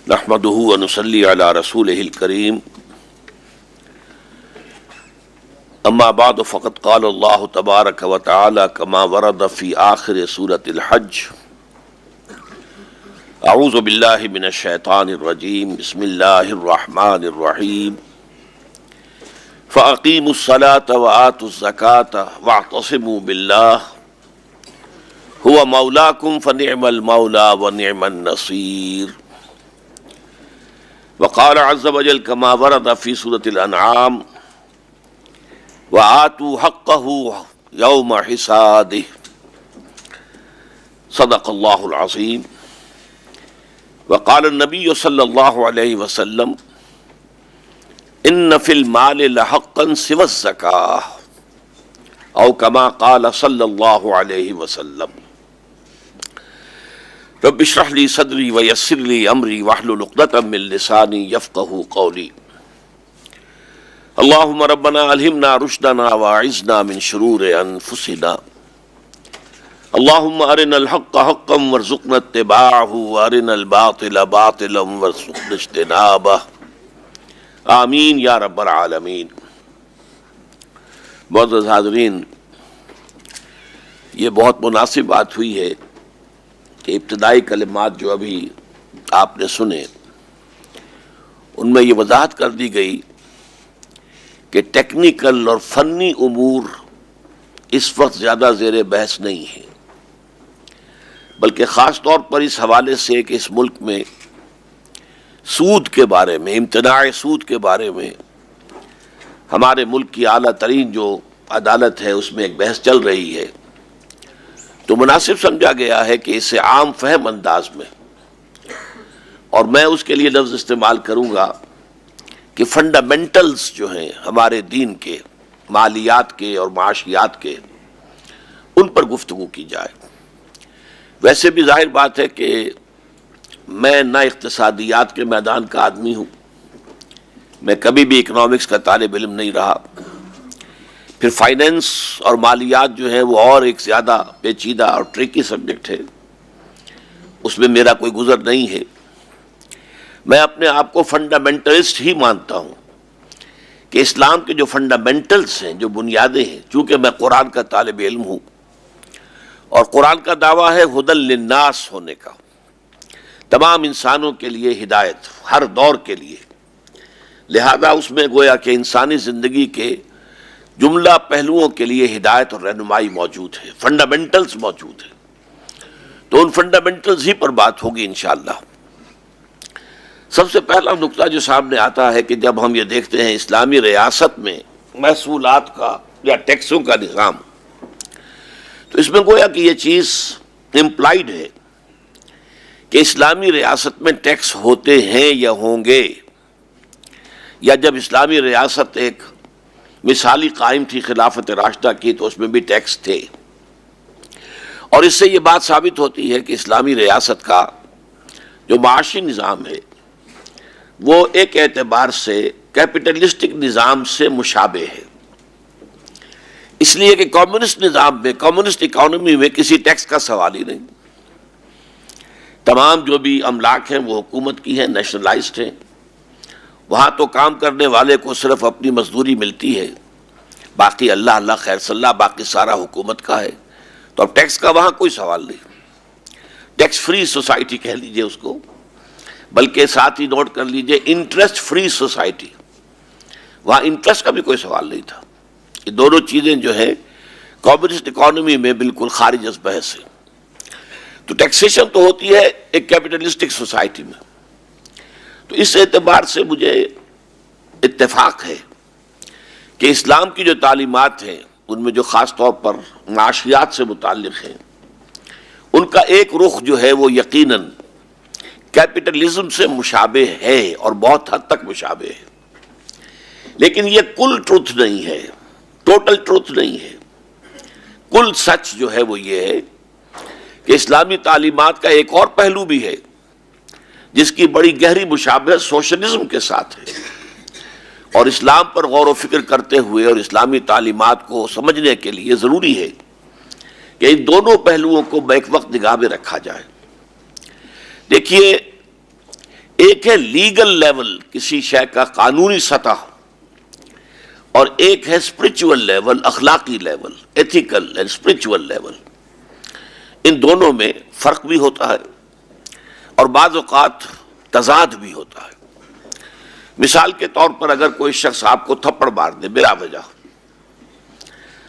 نحمده ونصلي على رسوله الكريم اما بعد فقد قال الله تبارك وتعالى كما ورد في آخر سورة الحج اعوذ بالله من الشيطان الرجيم بسم الله الرحمن الرحيم فأقيموا الصلاة وآتوا الزكاة واعتصموا بالله هو مولاكم فنعم المولى ونعم النصير وقال عز وجل كما ورد في سورة الأنعام وآتوا حقه يوم حساده صدق الله العظيم وقال النبي صلى الله عليه وسلم ان في المال لحقا سوى الزكاة او كما قال صلى الله عليه وسلم رب اشرح لي صدري ويسر لي امري واحلل عقدة من لساني يفقهوا قولي اللهم ربنا الهمنا رشدنا واعذنا من شرور انفسنا اللهم ارنا الحق حقا وارزقنا اتباعه وارنا الباطل باطلا وارزقنا اجتنابه آمین یا رب العالمین۔ معزز حاضرین، یہ بہت مناسب بات ہوئی ہے کہ ابتدائی کلمات جو ابھی آپ نے سنے ان میں یہ وضاحت کر دی گئی کہ ٹیکنیکل اور فنی امور اس وقت زیادہ زیر بحث نہیں ہیں، بلکہ خاص طور پر اس حوالے سے کہ اس ملک میں سود کے بارے میں، امتناع سود کے بارے میں ہمارے ملک کی اعلیٰ ترین جو عدالت ہے اس میں ایک بحث چل رہی ہے، تو مناسب سمجھا گیا ہے کہ اسے عام فہم انداز میں، اور میں اس کے لیے لفظ استعمال کروں گا کہ فنڈامنٹلز جو ہیں ہمارے دین کے، مالیات کے اور معاشیات کے، ان پر گفتگو کی جائے۔ ویسے بھی ظاہر بات ہے کہ میں نہ اقتصادیات کے میدان کا آدمی ہوں، میں کبھی بھی اکنامکس کا طالب علم نہیں رہا، پھر فائنینس اور مالیات جو ہے وہ اور ایک زیادہ پیچیدہ اور ٹریکی سبجیکٹ ہے، اس میں میرا کوئی گزر نہیں ہے۔ میں اپنے آپ کو فنڈامنٹلسٹ ہی مانتا ہوں کہ اسلام کے جو فنڈامنٹلز ہیں، جو بنیادیں ہیں، چونکہ میں قرآن کا طالب علم ہوں اور قرآن کا دعویٰ ہے ہدی للناس ہونے کا، تمام انسانوں کے لیے ہدایت، ہر دور کے لیے، لہذا اس میں گویا کہ انسانی زندگی کے جملہ پہلوؤں کے لیے ہدایت اور رہنمائی موجود ہے، فنڈامنٹلز موجود ہیں، تو ان فنڈامنٹلز ہی پر بات ہوگی انشاءاللہ۔ سب سے پہلا نقطہ جو سامنے آتا ہے کہ جب ہم یہ دیکھتے ہیں اسلامی ریاست میں محصولات کا یا ٹیکسوں کا نظام، تو اس میں گویا کہ یہ چیز امپلائیڈ ہے کہ اسلامی ریاست میں ٹیکس ہوتے ہیں یا ہوں گے، یا جب اسلامی ریاست ایک مثالی قائم تھی خلافت راشدہ کی تو اس میں بھی ٹیکس تھے، اور اس سے یہ بات ثابت ہوتی ہے کہ اسلامی ریاست کا جو معاشی نظام ہے وہ ایک اعتبار سے کیپٹلسٹک نظام سے مشابہ ہے، اس لیے کہ کمیونسٹ نظام میں، کمیونسٹ اکانومی میں کسی ٹیکس کا سوال ہی نہیں، تمام جو بھی املاک ہیں وہ حکومت کی ہیں، نیشنلائزڈ ہیں، وہاں تو کام کرنے والے کو صرف اپنی مزدوری ملتی ہے، باقی اللہ اللہ خیر صلی اللہ، باقی سارا حکومت کا ہے، تو اب ٹیکس کا وہاں کوئی سوال نہیں، ٹیکس فری سوسائٹی کہہ لیجئے اس کو، بلکہ ساتھ ہی نوٹ کر لیجئے انٹرسٹ فری سوسائٹی، وہاں انٹرسٹ کا بھی کوئی سوال نہیں تھا۔ یہ دونوں چیزیں جو ہے کمیونسٹ اکانومی میں بالکل خارج از بحث ہے۔ تو ٹیکسیشن تو ہوتی ہے ایک کیپٹلسٹک سوسائٹی میں، تو اس اعتبار سے مجھے اتفاق ہے کہ اسلام کی جو تعلیمات ہیں ان میں جو خاص طور پر معاشیات سے متعلق ہیں ان کا ایک رخ جو ہے وہ یقیناً کیپٹلزم سے مشابہ ہے اور بہت حد تک مشابہ ہے، لیکن یہ کل ٹروتھ نہیں ہے، ٹوٹل ٹروتھ نہیں ہے۔ کل سچ جو ہے وہ یہ ہے کہ اسلامی تعلیمات کا ایک اور پہلو بھی ہے جس کی بڑی گہری مشابہت سوشلزم کے ساتھ ہے، اور اسلام پر غور و فکر کرتے ہوئے اور اسلامی تعلیمات کو سمجھنے کے لیے ضروری ہے کہ ان دونوں پہلوؤں کو بیک وقت نگاہ میں رکھا جائے۔ دیکھیے، ایک ہے لیگل لیول، کسی شے کا قانونی سطح، اور ایک ہے اسپرچول لیول، اخلاقی level, ethical and spiritual level. ان دونوں میں فرق بھی ہوتا ہے اور بعض اوقات تضاد بھی ہوتا ہے۔ مثال کے طور پر اگر کوئی شخص آپ کو تھپڑ مار دے بلا وجہ،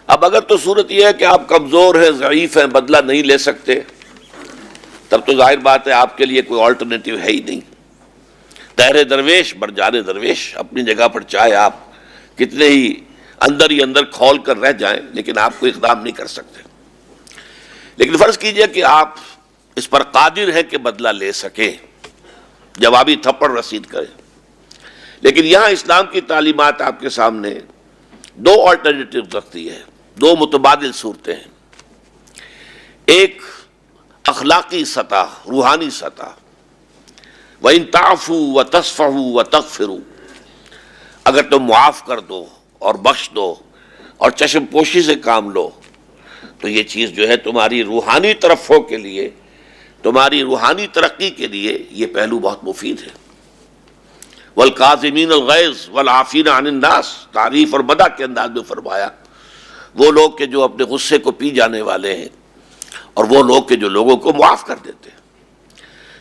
اب اگر تو صورت یہ ہے کہ آپ کمزور ہیں، ضعیف ہیں، بدلہ نہیں لے سکتے، تب تو ظاہر بات ہے آپ کے لیے کوئی آلٹرنیٹیو ہے ہی نہیں۔ تحرے درویش بر جانے درویش، اپنی جگہ پر چاہے آپ کتنے ہی اندر کھول کر رہ جائیں لیکن آپ کو اقدام نہیں کر سکتے۔ لیکن فرض کیجئے کہ آپ اس پر قادر ہیں کہ بدلہ لے سکیں، جوابی تھپڑ رسید کریں، لیکن یہاں اسلام کی تعلیمات آپ کے سامنے دو آلٹرنیٹیو رکھتی ہے، دو متبادل صورتیں ہیں۔ ایک اخلاقی سطح، روحانی سطح، وَإِن تَعْفُوا وَتَصْفَحُوا وَتَغْفِرُوا، اگر تم معاف کر دو اور بخش دو اور چشم پوشی سے کام لو تو یہ چیز جو ہے تمہاری روحانی ترفع کے لیے، تمہاری روحانی ترقی کے لیے یہ پہلو بہت مفید ہے۔ وَالْقَاظِمِينَ الْغَيْظَ وَالْعَافِينَ عَنِ النَّاسِ، تعریف اور مدح کے انداز میں فرمایا وہ لوگ کہ جو اپنے غصے کو پی جانے والے ہیں، اور وہ لوگ کہ جو لوگوں کو معاف کر دیتے ہیں۔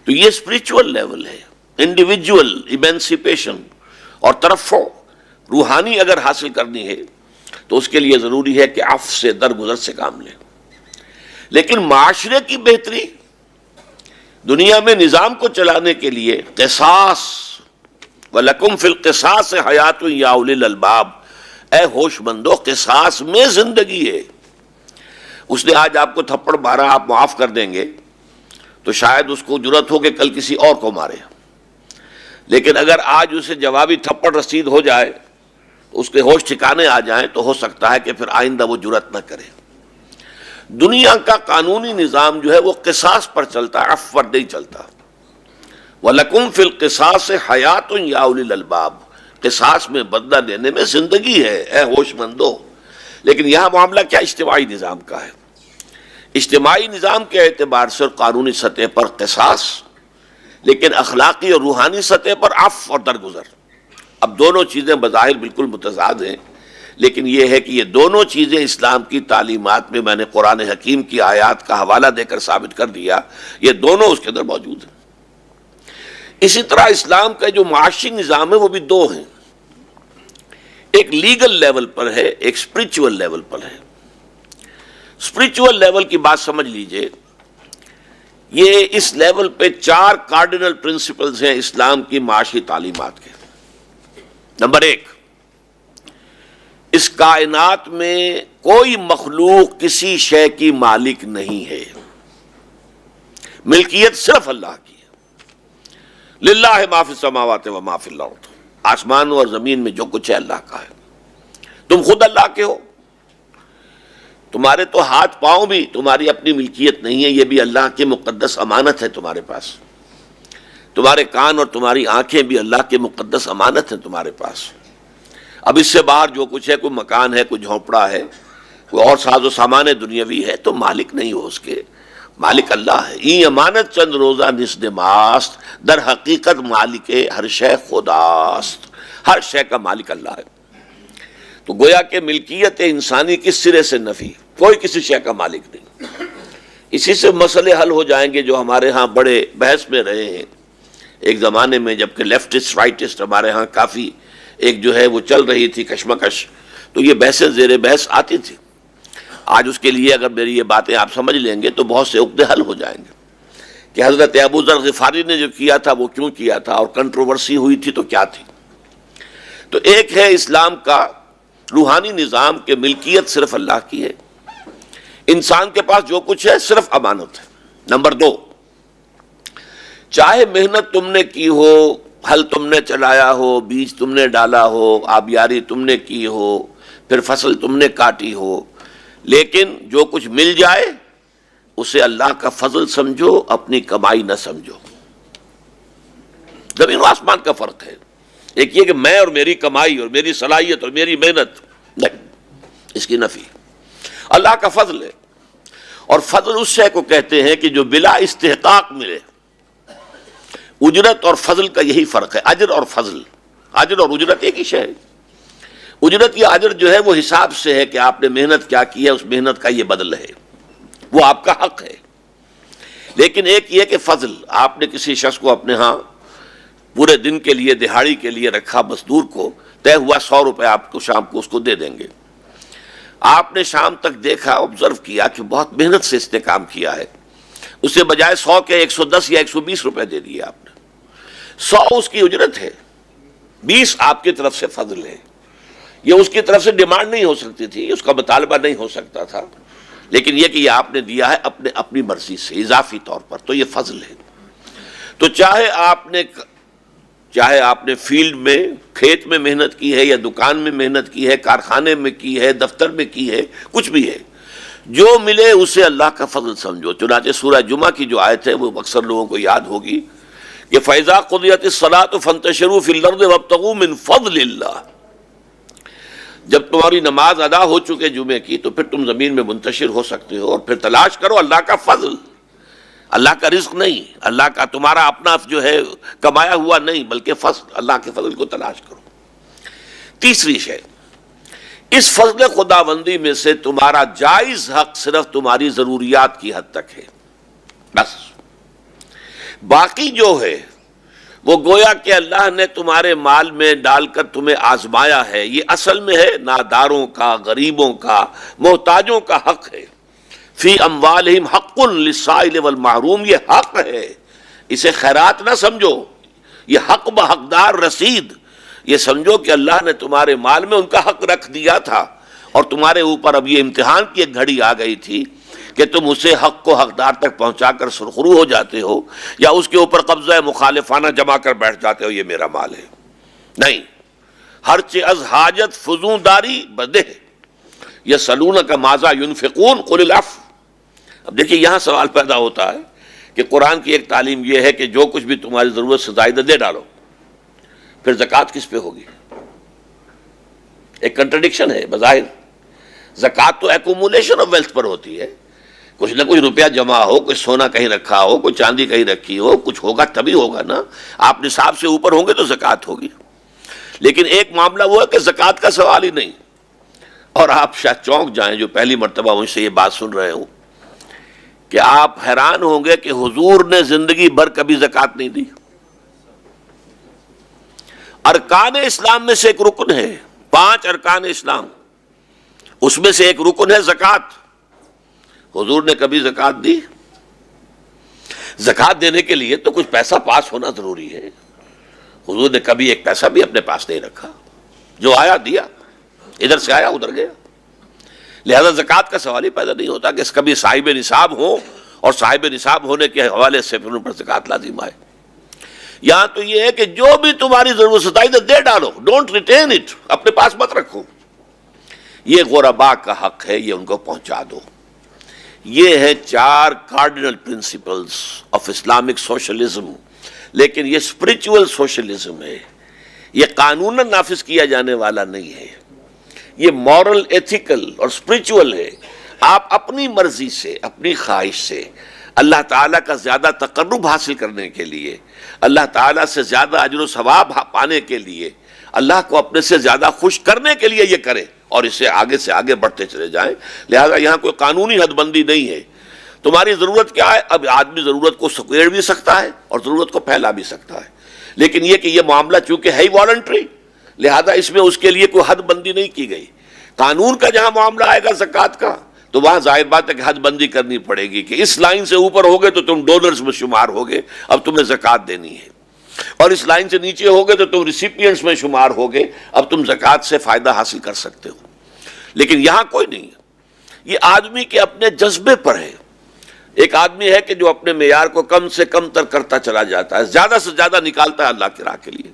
تو یہ اسپرچول لیول ہے، انڈیویجول ایمینسیپیشن اور ترفع روحانی اگر حاصل کرنی ہے تو اس کے لیے ضروری ہے کہ عفو سے، درگزر سے کام لیں۔ لیکن معاشرے کی بہتری، دنیا میں نظام کو چلانے کے لیے قصاص، وَلَكُمْ فِي الْقِصَاصِ حَيَاتٌ يَا أُولِي الْأَلْبَابِ، اے ہوش مندو قصاص میں زندگی ہے۔ اس نے آج آپ کو تھپڑ مارا، آپ معاف کر دیں گے تو شاید اس کو جرأت ہو کہ کل کسی اور کو مارے، لیکن اگر آج اسے جوابی تھپڑ رسید ہو جائے، اس کے ہوش ٹھکانے آ جائیں، تو ہو سکتا ہے کہ پھر آئندہ وہ جرأت نہ کرے۔ دنیا کا قانونی نظام جو ہے وہ قصاص پر چلتا ہے، عفو پر نہیں چلتا۔ وَلَكُمْ فِي الْقِصَاصِ حَيَاتٌ يَا أُولِي الْأَلْبَابِ، قصاص میں بدلہ لینے میں زندگی ہے اے ہوش مندو۔ لیکن یہاں معاملہ کیا اجتماعی نظام کا ہے؟ اجتماعی نظام کے اعتبار سے اور قانونی سطح پر قصاص، لیکن اخلاقی اور روحانی سطح پر عفو اور درگزر۔ اب دونوں چیزیں بظاہر بالکل متضاد ہیں، لیکن یہ ہے کہ یہ دونوں چیزیں اسلام کی تعلیمات میں نے قرآن حکیم کی آیات کا حوالہ دے کر ثابت کر دیا، یہ دونوں اس کے اندر موجود ہیں۔ اسی طرح اسلام کا جو معاشی نظام ہے وہ بھی دو ہیں، ایک لیگل لیول پر ہے، ایک اسپرچول لیول پر ہے۔ اسپرچول لیول کی بات سمجھ لیجئے، یہ اس لیول پہ 4 کارڈینل پرنسپلز ہیں اسلام کی معاشی تعلیمات کے۔ نمبر 1، اس کائنات میں کوئی مخلوق کسی شے کی مالک نہیں ہے، ملکیت صرف اللہ کی ہے۔ للہ ما فی السماوات و ما فی الارض، آسمانوں اور زمین میں جو کچھ ہے اللہ کا ہے۔ تم خود اللہ کے ہو، تمہارے تو ہاتھ پاؤں بھی تمہاری اپنی ملکیت نہیں ہے، یہ بھی اللہ کی مقدس امانت ہے تمہارے پاس۔ تمہارے کان اور تمہاری آنکھیں بھی اللہ کے مقدس امانت ہیں تمہارے پاس۔ اب اس سے باہر جو کچھ ہے، کوئی مکان ہے، کوئی جھونپڑا ہے، کوئی اور ساز و سامان دنیاوی ہے، تو مالک نہیں ہو اس کے، مالک اللہ ہے۔ این امانت چند روزہ نزد ماست، در حقیقت مالک ہر شے خداست، ہر شے کا مالک اللہ ہے۔ تو گویا کہ ملکیت انسانی کس سرے سے نفی، کوئی کسی شے کا مالک نہیں۔ اسی سے مسئلے حل ہو جائیں گے جو ہمارے ہاں بڑے بحث میں رہے ہیں ایک زمانے میں، جبکہ لیفٹسٹ رائٹسٹ ہمارے ہاں کافی ایک جو ہے وہ چل رہی تھی کشمکش، تو یہ بحثیں زیر بحث آتی تھی۔ آج اس کے لیے اگر میری یہ باتیں آپ سمجھ لیں گے تو بہت سے عقدے حل ہو جائیں گے کہ حضرت ابو ذر غفاری نے جو کیا تھا وہ کیوں کیا تھا، اور کنٹروورسی ہوئی تھی تو کیا تھی۔ تو ایک ہے اسلام کا روحانی نظام کہ ملکیت صرف اللہ کی ہے، انسان کے پاس جو کچھ ہے صرف امانت ہے۔ نمبر 2، چاہے محنت تم نے کی ہو، ہل تم نے چلایا ہو، بیج تم نے ڈالا ہو، آبیاری تم نے کی ہو، پھر فصل تم نے کاٹی ہو، لیکن جو کچھ مل جائے اسے اللہ کا فضل سمجھو، اپنی کمائی نہ سمجھو۔ زمین و آسمان کا فرق ہے، ایک یہ کہ میں اور میری کمائی اور میری صلاحیت اور میری محنت، نہیں، اس کی نفی۔ اللہ کا فضل ہے، اور فضل اس شے کو کہتے ہیں کہ جو بلا استحقاق ملے، اجرت اور فضل کا یہی فرق ہے، اجر اور فضل، اجر اور اجرت ایک ہی شے ہے۔ اجرت یا اجر جو ہے وہ حساب سے ہے کہ آپ نے محنت کیا کی ہے، اس محنت کا یہ بدل ہے، وہ آپ کا حق ہے۔ لیکن ایک یہ کہ فضل، آپ نے کسی شخص کو اپنے ہاں پورے دن کے لیے، دہاڑی کے لیے رکھا، مزدور کو طے ہوا 100 روپے آپ کو شام کو اس کو دے دیں گے۔ آپ نے شام تک دیکھا، آبزرو کیا کہ بہت محنت سے اس نے کام کیا ہے، اس سے بجائے 100 کے 110 یا 120 روپے دے دیے آپ نے۔ 100 اس کی اجرت ہے، 20 آپ کی طرف سے فضل ہے۔ یہ اس کی طرف سے ڈیمانڈ نہیں ہو سکتی تھی، اس کا مطالبہ نہیں ہو سکتا تھا، لیکن یہ کہ یہ آپ نے دیا ہے اپنی مرضی سے اضافی طور پر، تو یہ فضل ہے۔ تو چاہے آپ نے فیلڈ میں، کھیت میں محنت کی ہے، یا دکان میں محنت کی ہے، کارخانے میں کی ہے، دفتر میں کی ہے، کچھ بھی ہے، جو ملے اسے اللہ کا فضل سمجھو۔ چنانچہ سورہ جمعہ کی جو آیت ہے وہ اکثر لوگوں کو یاد ہوگی کہ فَإِذَا قُضِيَتِ الصَّلَاةُ فَانتَشِرُوا فِي الْأَرْضِ وَابْتَغُوا مِنْ فَضْلِ اللَّهِ۔ جب تمہاری نماز ادا ہو چکے جمعے کی تو پھر تم زمین میں منتشر ہو سکتے ہو، اور پھر تلاش کرو اللہ کا فضل، اللہ کا رزق نہیں، اللہ کا تمہارا اپنا جو ہے کمایا ہوا نہیں، بلکہ فضل، اللہ کے فضل کو تلاش کرو۔ تیسری شے، اس فضل خداوندی میں سے تمہارا جائز حق صرف تمہاری ضروریات کی حد تک ہے، بس۔ باقی جو ہے وہ گویا کہ اللہ نے تمہارے مال میں ڈال کر تمہیں آزمایا ہے، یہ اصل میں ہے ناداروں کا، غریبوں کا، محتاجوں کا حق ہے۔ فی اموالہم حق للسائل والمحروم، یہ حق ہے، اسے خیرات نہ سمجھو، یہ حق بحقدار رسید، یہ سمجھو کہ اللہ نے تمہارے مال میں ان کا حق رکھ دیا تھا، اور تمہارے اوپر اب یہ امتحان کی ایک گھڑی آ گئی تھی کہ تم اسے حق کو حقدار تک پہنچا کر سرخرو ہو جاتے ہو، یا اس کے اوپر قبضہ مخالفانہ جمع کر بیٹھ جاتے ہو، یہ میرا مال ہے۔ نہیں، ہر چیز از حاجت فزوں داری بدے، یسألونک ماذا ینفقون قل العفو۔ اب دیکھیے یہاں سوال پیدا ہوتا ہے کہ قرآن کی ایک تعلیم یہ ہے کہ جو کچھ بھی تمہاری ضرورت سے زائد دے ڈالو، پھر زکوٰۃ کس پہ ہوگی؟ ایک کنٹرڈکشن ہے بظاہر۔ زکوٰۃ تو ایکومولیشن آف ویلتھ پر ہوتی ہے، کچھ نہ کچھ روپیہ جمع ہو، کچھ سونا کہیں رکھا ہو، کوئی چاندی کہیں رکھی ہو، کچھ ہوگا تبھی ہوگا نا، آپ نصاب سے اوپر ہوں گے تو زکوٰۃ ہوگی۔ لیکن ایک معاملہ وہ ہے کہ زکوٰۃ کا سوال ہی نہیں، اور آپ شاید چونک جائیں جو پہلی مرتبہ مجھ سے یہ بات سن رہے ہوں، کہ آپ حیران ہوں گے کہ حضور نے زندگی بھر کبھی زکوٰۃ نہیں دی۔ ارکان اسلام میں سے ایک رکن ہے، 5 ارکان اسلام، اس میں سے ایک رکن ہے زکوٰۃ۔ حضور نے کبھی زکوٰۃ دی؟ زکوٰۃ دینے کے لیے تو کچھ پیسہ پاس ہونا ضروری ہے، حضور نے کبھی ایک پیسہ بھی اپنے پاس نہیں رکھا، جو آیا دیا، ادھر سے آیا ادھر گیا۔ لہذا زکوٰۃ کا سوال ہی پیدا نہیں ہوتا کہ کبھی صاحب نصاب ہو، اور صاحب نصاب ہونے کے حوالے سے پھر ان پر زکوٰۃ لازم آئے۔ یہاں تو یہ ہے کہ جو بھی تمہاری ضرورت ستائی دے ڈالو، ڈونٹ ریٹین اٹ، اپنے پاس مت رکھو۔ یہ غرباء کا حق ہے، یہ ان کو پہنچا دو۔ یہ ہے 4 cardinal principles of Islamic socialism, لیکن یہ اسپرچول سوشلزم ہے، یہ قانوناً نافذ کیا جانے والا نہیں ہے، یہ مورل، ایتھیکل اور اسپرچول ہے۔ آپ اپنی مرضی سے، اپنی خواہش سے اللہ تعالیٰ کا زیادہ تقرب حاصل کرنے کے لیے، اللہ تعالیٰ سے زیادہ اجر و ثواب پانے کے لیے، اللہ کو اپنے سے زیادہ خوش کرنے کے لیے یہ کریں، اور اسے آگے سے آگے بڑھتے چلے جائیں۔ لہذا یہاں کوئی قانونی حد بندی نہیں ہے۔ تمہاری ضرورت کیا ہے؟ اب آدمی ضرورت کو سکیڑ بھی سکتا ہے اور ضرورت کو پھیلا بھی سکتا ہے، لیکن یہ کہ یہ معاملہ چونکہ ہے ہی والنٹری، لہذا اس میں اس کے لیے کوئی حد بندی نہیں کی گئی۔ قانون کا جہاں معاملہ آئے گا زکوٰۃ کا، تو وہاں ظاہر بات ہے کہ حد بندی کرنی پڑے گی کہ اس لائن سے اوپر ہوگے تو تم ڈونرز میں شمار ہوگے، اب تمہیں زکوٰۃ دینی ہے، اور اس لائن سے نیچے ہوگے تو تم ریسیپینٹس میں شمار ہوگے، اب تم زکوٰۃ سے فائدہ حاصل کر سکتے ہو۔ لیکن یہاں کوئی نہیں ہے، یہ آدمی کے اپنے جذبے پر ہے۔ ایک آدمی ہے کہ جو اپنے معیار کو کم سے کم تر کرتا چلا جاتا ہے، زیادہ سے زیادہ نکالتا ہے اللہ کی راہ کے لیے۔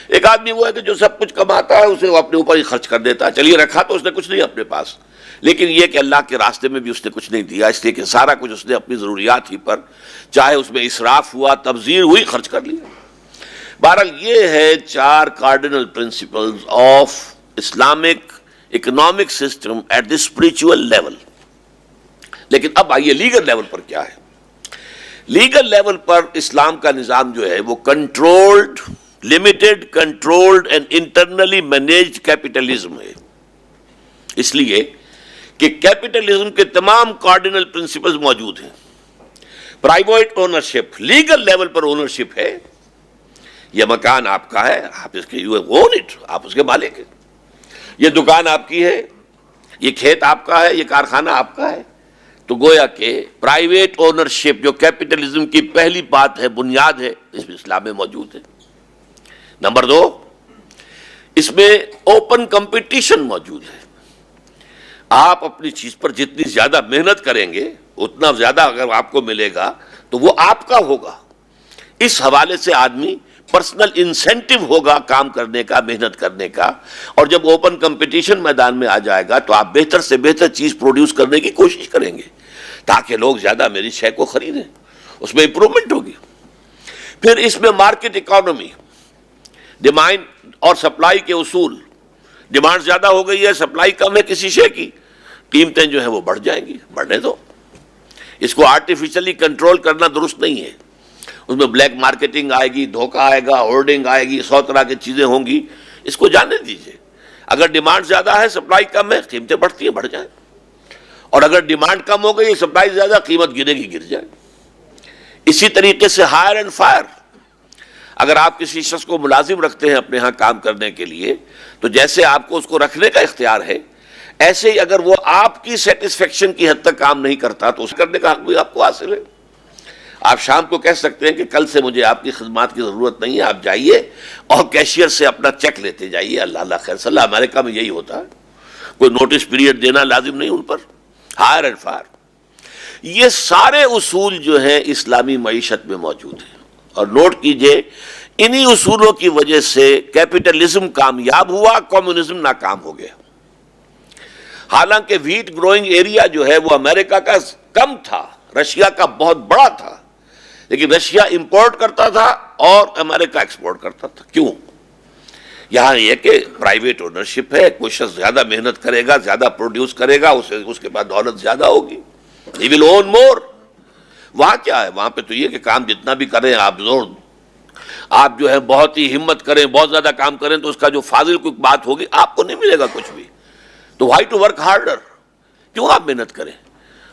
ایک آدمی وہ ہے کہ جو سب کچھ کماتا ہے اسے وہ اپنے اوپر ہی خرچ کر دیتا ہے، چلیے رکھا تو اس نے کچھ نہیں اپنے پاس، لیکن یہ کہ اللہ کے راستے میں بھی اس نے کچھ نہیں دیا، اس لیے کہ سارا کچھ اس نے اپنی ضروریات ہی پر، چاہے اس میں اسراف ہوا، تبذیر ہوئی، خرچ کر لیا۔ بہرحال یہ ہے 4 cardinal principles of Islamic economic system at the spiritual level. لیکن اب آئیے لیگل لیول پر کیا ہے۔ لیگل لیول پر اسلام کا نظام جو ہے وہ controlled, limited, controlled and internally managed capitalism ہے. اس لیے کہ کیپٹلزم کے تمام کارڈینل پرنسپلز موجود ہیں. پرائیویٹ اونرشپ، لیگل لیول پر اونرشپ ہے. یہ مکان آپ کا ہے، آپ اس کے یو اون اٹ، آپ اس کے مالک ہیں. یہ دکان آپ کی ہے، یہ کھیت آپ کا ہے، یہ کارخانہ آپ کا ہے. تو گویا کہ پرائیویٹ اونرشپ جو کیپٹلزم کی پہلی بات ہے، بنیاد ہے، اس میں اسلام میں موجود ہے. نمبر 2، اس میں اوپن کمپٹیشن موجود ہے. آپ اپنی چیز پر جتنی زیادہ محنت کریں گے اتنا زیادہ اگر آپ کو ملے گا تو وہ آپ کا ہوگا. اس حوالے سے آدمی پرسنل انسینٹیو ہوگا کام کرنے کا، محنت کرنے کا. اور جب اوپن کمپٹیشن میدان میں آ جائے گا تو آپ بہتر سے بہتر چیز پروڈیوس کرنے کی کوشش کریں گے تاکہ لوگ زیادہ میری شے کو خریدیں، اس میں امپرومنٹ ہوگی. پھر اس میں مارکیٹ اکانومی، ڈیمانڈ اور سپلائی کے اصول. ڈیمانڈ زیادہ ہو گئی ہے، سپلائی کم ہے کسی شے کی، قیمتیں جو ہیں وہ بڑھ جائیں گی. بڑھنے دو. اس کو آرٹیفیشلی کنٹرول کرنا درست نہیں ہے. اس میں بلیک مارکیٹنگ آئے گی، دھوکہ آئے گا، ہورڈنگ آئے گی، 100 طرح کی چیزیں ہوں گی. اس کو جانے دیجئے. اگر ڈیمانڈ زیادہ ہے، سپلائی کم ہے، قیمتیں بڑھتی ہیں، بڑھ جائیں. اور اگر ڈیمانڈ کم ہو گئی، سپلائی زیادہ، قیمت گرے گی، گر جائے. اسی طریقے سے ہائر اینڈ فائر. اگر آپ کسی شخص کو ملازم رکھتے ہیں اپنے ہاں کام کرنے کے لیے، تو جیسے آپ کو اس کو رکھنے کا اختیار ہے، ایسے ہی اگر وہ آپ کی سیٹسفیکشن کی حد تک کام نہیں کرتا تو اس کرنے کا حق بھی آپ کو حاصل ہے. آپ شام کو کہہ سکتے ہیں کہ کل سے مجھے آپ کی خدمات کی ضرورت نہیں ہے، آپ جائیے اور کیشیئر سے اپنا چیک لیتے جائیے. اللہ اللہ خیر صلی اللہ. امریکہ میں یہی ہوتا ہے. کوئی نوٹس پیریڈ دینا لازم نہیں ان پر. Hire and fire. یہ سارے اصول جو ہیں اسلامی معیشت میں موجود ہیں. اور نوٹ کیجئے، انہی اصولوں کی وجہ سے کیپٹلزم کامیاب ہوا، کمیونزم ناکام ہو گیا. حالانکہ ویٹ گروئنگ ایریا جو ہے وہ امریکہ کا کم تھا، رشیا کا بہت بڑا تھا، لیکن رشیا امپورٹ کرتا تھا اور امریکہ ایکسپورٹ کرتا تھا. کیوں؟ یہاں یہ کہ پرائیویٹ اونرشپ ہے. کوئی شخص زیادہ محنت کرے گا، زیادہ پروڈیوس کرے گا، اس کے بعد دولت زیادہ ہوگی. He will own more. وہاں کیا ہے؟ وہاں پہ تو یہ کہ کام جتنا بھی کریں آپ جو ہے بہت ہی ہمت کریں، بہت زیادہ کام کریں تو اس کا جو فاضل کوئی بات ہوگی آپ کو نہیں ملے گا کچھ بھی. تو why to work harder؟ کیوں آپ محنت کریں؟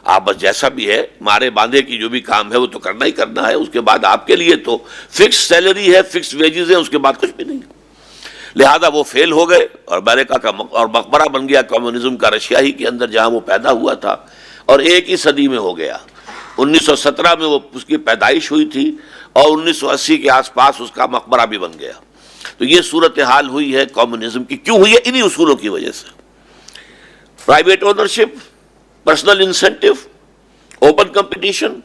آپ بس جیسا بھی ہے مارے باندھے کی جو بھی کام ہے وہ تو کرنا ہی کرنا ہے. اس کے بعد آپ کے لیے تو فکس سیلری ہے، فکس ویجز ہیں، اس کے بعد کچھ بھی نہیں. لہذا وہ فیل ہو گئے اور امریکہ کا اور مقبرہ بن گیا کمیونزم کا رشیا ہی کے اندر جہاں وہ پیدا ہوا تھا. اور ایک ہی صدی میں ہو گیا. 1917 میں وہ اس کی پیدائش ہوئی تھی اور 1980 کے آس پاس اس کا مقبرہ بھی بن گیا. تو یہ صورتحال ہوئی ہے کمیونزم کی. کیوں ہوئی ہے؟ انہی اصولوں کی وجہ سے. Private ownership, personal incentive, open competition,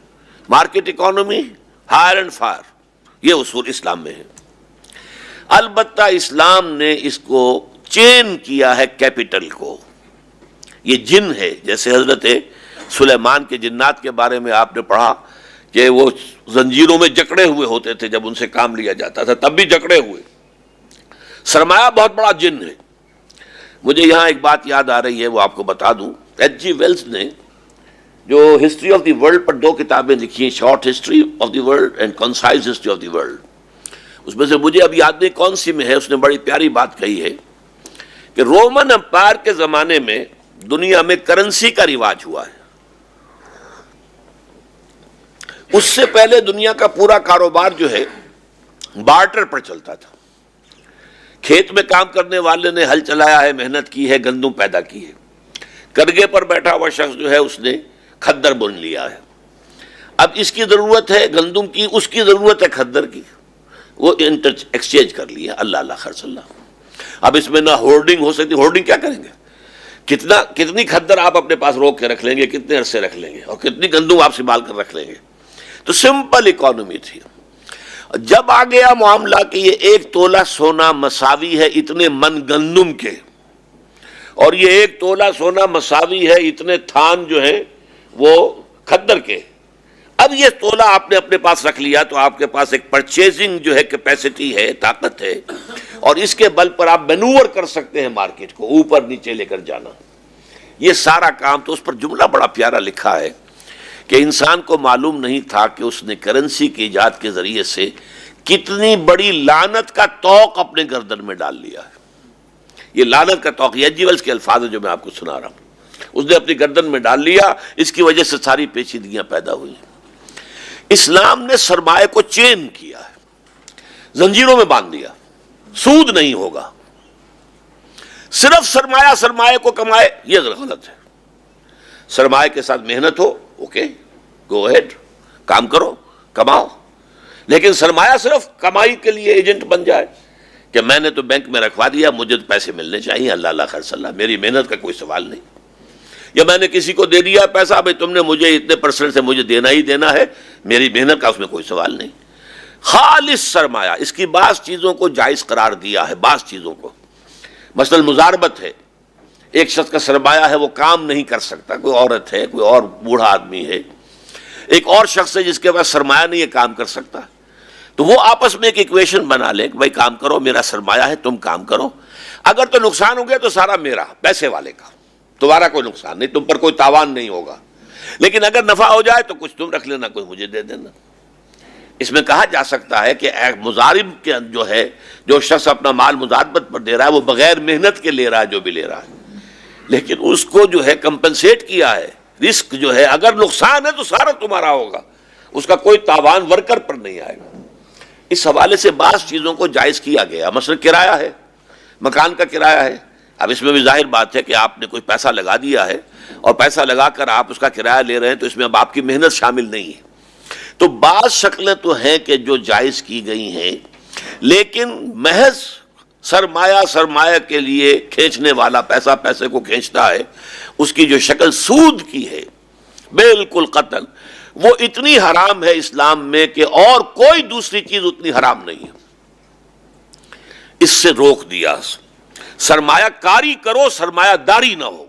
market economy, hire and fire. یہ اصول اسلام میں ہیں. البتہ اسلام نے اس کو چین کیا ہے کیپٹل کو. یہ جن ہے، جیسے حضرت سلیمان کے جنات کے بارے میں آپ نے پڑھا کہ وہ زنجیروں میں جکڑے ہوئے ہوتے تھے جب ان سے کام لیا جاتا تھا، تب بھی جکڑے ہوئے. سرمایہ بہت بڑا جن ہے. مجھے یہاں ایک بات یاد آ رہی ہے، وہ آپ کو بتا دوں. ایچ جی ویلز نے جو ہسٹری آف دی ورلڈ پر 2 کتابیں لکھی ہیں، short history of the world and concise history of the world. اس میں سے مجھے اب یاد نہیں کون سی میں ہے، اس نے بڑی پیاری بات کہی ہے کہ رومن امپائر کے زمانے میں دنیا میں کرنسی کا رواج ہوا ہے. اس سے پہلے دنیا کا پورا کاروبار جو ہے بارٹر پر چلتا تھا. کھیت میں کام کرنے والے نے ہل چلایا ہے، محنت کی ہے، گندم پیدا کی ہے. کرگے پر بیٹھا ہوا شخص جو ہے اس نے کھدر بن لیا ہے. اب اس کی ضرورت ہے گندم کی، اس کی ضرورت ہے کھدر کی. وہ ایکسچینج کر لیا. اللہ اللہ خرچ اللہ. اب اس میں نہ ہورڈنگ ہو سکتی. ہورڈنگ کیا کریں گے؟ کتنی کھدر آپ اپنے پاس روک کے رکھ لیں گے، کتنے عرصے رکھ لیں گے، اور کتنی گندم آپ سنبھال کر رکھ لیں گے. تو سمپل اکانومی تھی. جب آ گیا معاملہ کہ یہ 1 تولہ سونا مساوی ہے اتنے من گندم کے، اور یہ 1 تولہ سونا مساوی ہے اتنے تھان جو ہیں وہ کھدر کے. اب یہ تولہ آپ نے اپنے پاس رکھ لیا تو آپ کے پاس ایک پرچیزنگ جو ہے کیپیسٹی ہے، طاقت ہے، اور اس کے بل پر آپ مینوور کر سکتے ہیں مارکیٹ کو اوپر نیچے لے کر جانا. یہ سارا کام تو اس پر جملہ بڑا پیارا لکھا ہے کہ انسان کو معلوم نہیں تھا کہ اس نے کرنسی کی ایجاد کے ذریعے سے کتنی بڑی لعنت کا طوق اپنے گردن میں ڈال لیا ہے۔ یہ لعنت کا طوق، یہ جیولز کے الفاظ ہیں جو میں آپ کو سنا رہا ہوں، اس نے اپنی گردن میں ڈال لیا، اس کی وجہ سے ساری پیچیدگیاں پیدا ہوئی ہیں۔ اسلام نے سرمایہ کو چین کیا ہے، زنجیروں میں باندھ دیا، سود نہیں ہوگا، صرف سرمایہ کو کمائے، یہ غلط ہے۔ سرمایہ کے ساتھ محنت ہو، اوکے گو اہیڈ، کام کرو، کماؤ، لیکن سرمایہ صرف کمائی کے لیے ایجنٹ بن جائے کہ میں نے تو بینک میں رکھوا دیا، مجھے تو پیسے ملنے چاہیے، اللہ اللہ خیر صلی اللہ، میری محنت کا کوئی سوال نہیں، یا میں نے کسی کو دے دیا پیسہ، بھائی تم نے مجھے اتنے پرسنٹ سے مجھے دینا ہی دینا ہے، میری محنت کا اس میں کوئی سوال نہیں۔ خالص سرمایہ، اس کی بعض چیزوں کو جائز قرار دیا ہے، بعض چیزوں کو، مثلا مزاربت ہے، ایک شخص کا سرمایہ ہے وہ کام نہیں کر سکتا، کوئی عورت ہے، کوئی اور بوڑھا آدمی ہے، ایک اور شخص ہے جس کے پاس سرمایہ نہیں ہے، کام کر سکتا، تو وہ آپس میں ایک ایکویشن بنا لے کہ بھائی کام کرو، میرا سرمایہ ہے، تم کام کرو، اگر تو نقصان ہو گیا تو سارا میرا، پیسے والے کا، تمہارا کوئی نقصان نہیں، تم پر کوئی تاوان نہیں ہوگا، لیکن اگر نفع ہو جائے تو کچھ تم رکھ لینا، کوئی مجھے دے دینا۔ اس میں کہا جا سکتا ہے کہ مضارب کے جو ہے، جو شخص اپنا مال مضاربت پر دے رہا ہے وہ بغیر محنت کے لے رہا ہے جو بھی لے رہا ہے، لیکن اس کو جو ہے کمپنسیٹ کیا ہے، رسک جو ہے اگر نقصان ہے تو سارا تمہارا ہوگا، اس کا کوئی تاوان ورکر پر نہیں آئے گا۔ اس حوالے سے بعض چیزوں کو جائز کیا گیا، مثلا کرایہ ہے، مکان کا کرایہ ہے، اب اس میں بھی ظاہر بات ہے کہ آپ نے کوئی پیسہ لگا دیا ہے اور پیسہ لگا کر آپ اس کا کرایہ لے رہے ہیں تو اس میں اب آپ کی محنت شامل نہیں ہے، تو بعض شکلیں تو ہیں کہ جو جائز کی گئی ہیں، لیکن محض سرمایہ کے لیے کھینچنے والا پیسہ پیسے کو کھینچتا ہے، اس کی جو شکل سود کی ہے بالکل قطعاً وہ اتنی حرام ہے اسلام میں کہ اور کوئی دوسری چیز اتنی حرام نہیں ہے، اس سے روک دیا۔ سرمایہ کاری کرو، سرمایہ داری نہ ہو،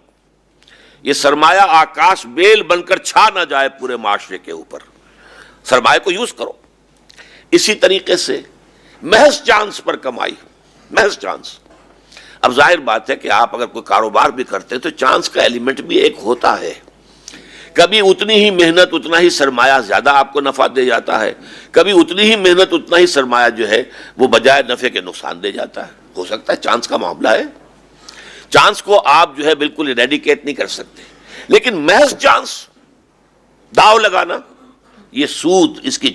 یہ سرمایہ آکاش بیل بن کر چھا نہ جائے پورے معاشرے کے اوپر، سرمایہ کو یوز کرو۔ اسی طریقے سے محض چانس پر کمائی، محض چانس، اب ظاہر بات ہے کہ آپ اگر کوئی کاروبار بھی کرتے ہیں تو چانس کا ایلیمنٹ بھی ایک ہوتا ہے، کبھی اتنی ہی محنت اتنا ہی سرمایہ زیادہ آپ کو نفع دے جاتا ہے، کبھی اتنی ہی محنت اتنا ہی سرمایہ جو ہے وہ بجائے نفع کے نقصان دے جاتا ہے، ہو سکتا ہے چانس کا معاملہ ہے، چانس کو آپ جو ہے بالکل ایریڈیکیٹ نہیں کر سکتے، لیکن محض چانس، داؤ لگانا، یہ سود، اس کی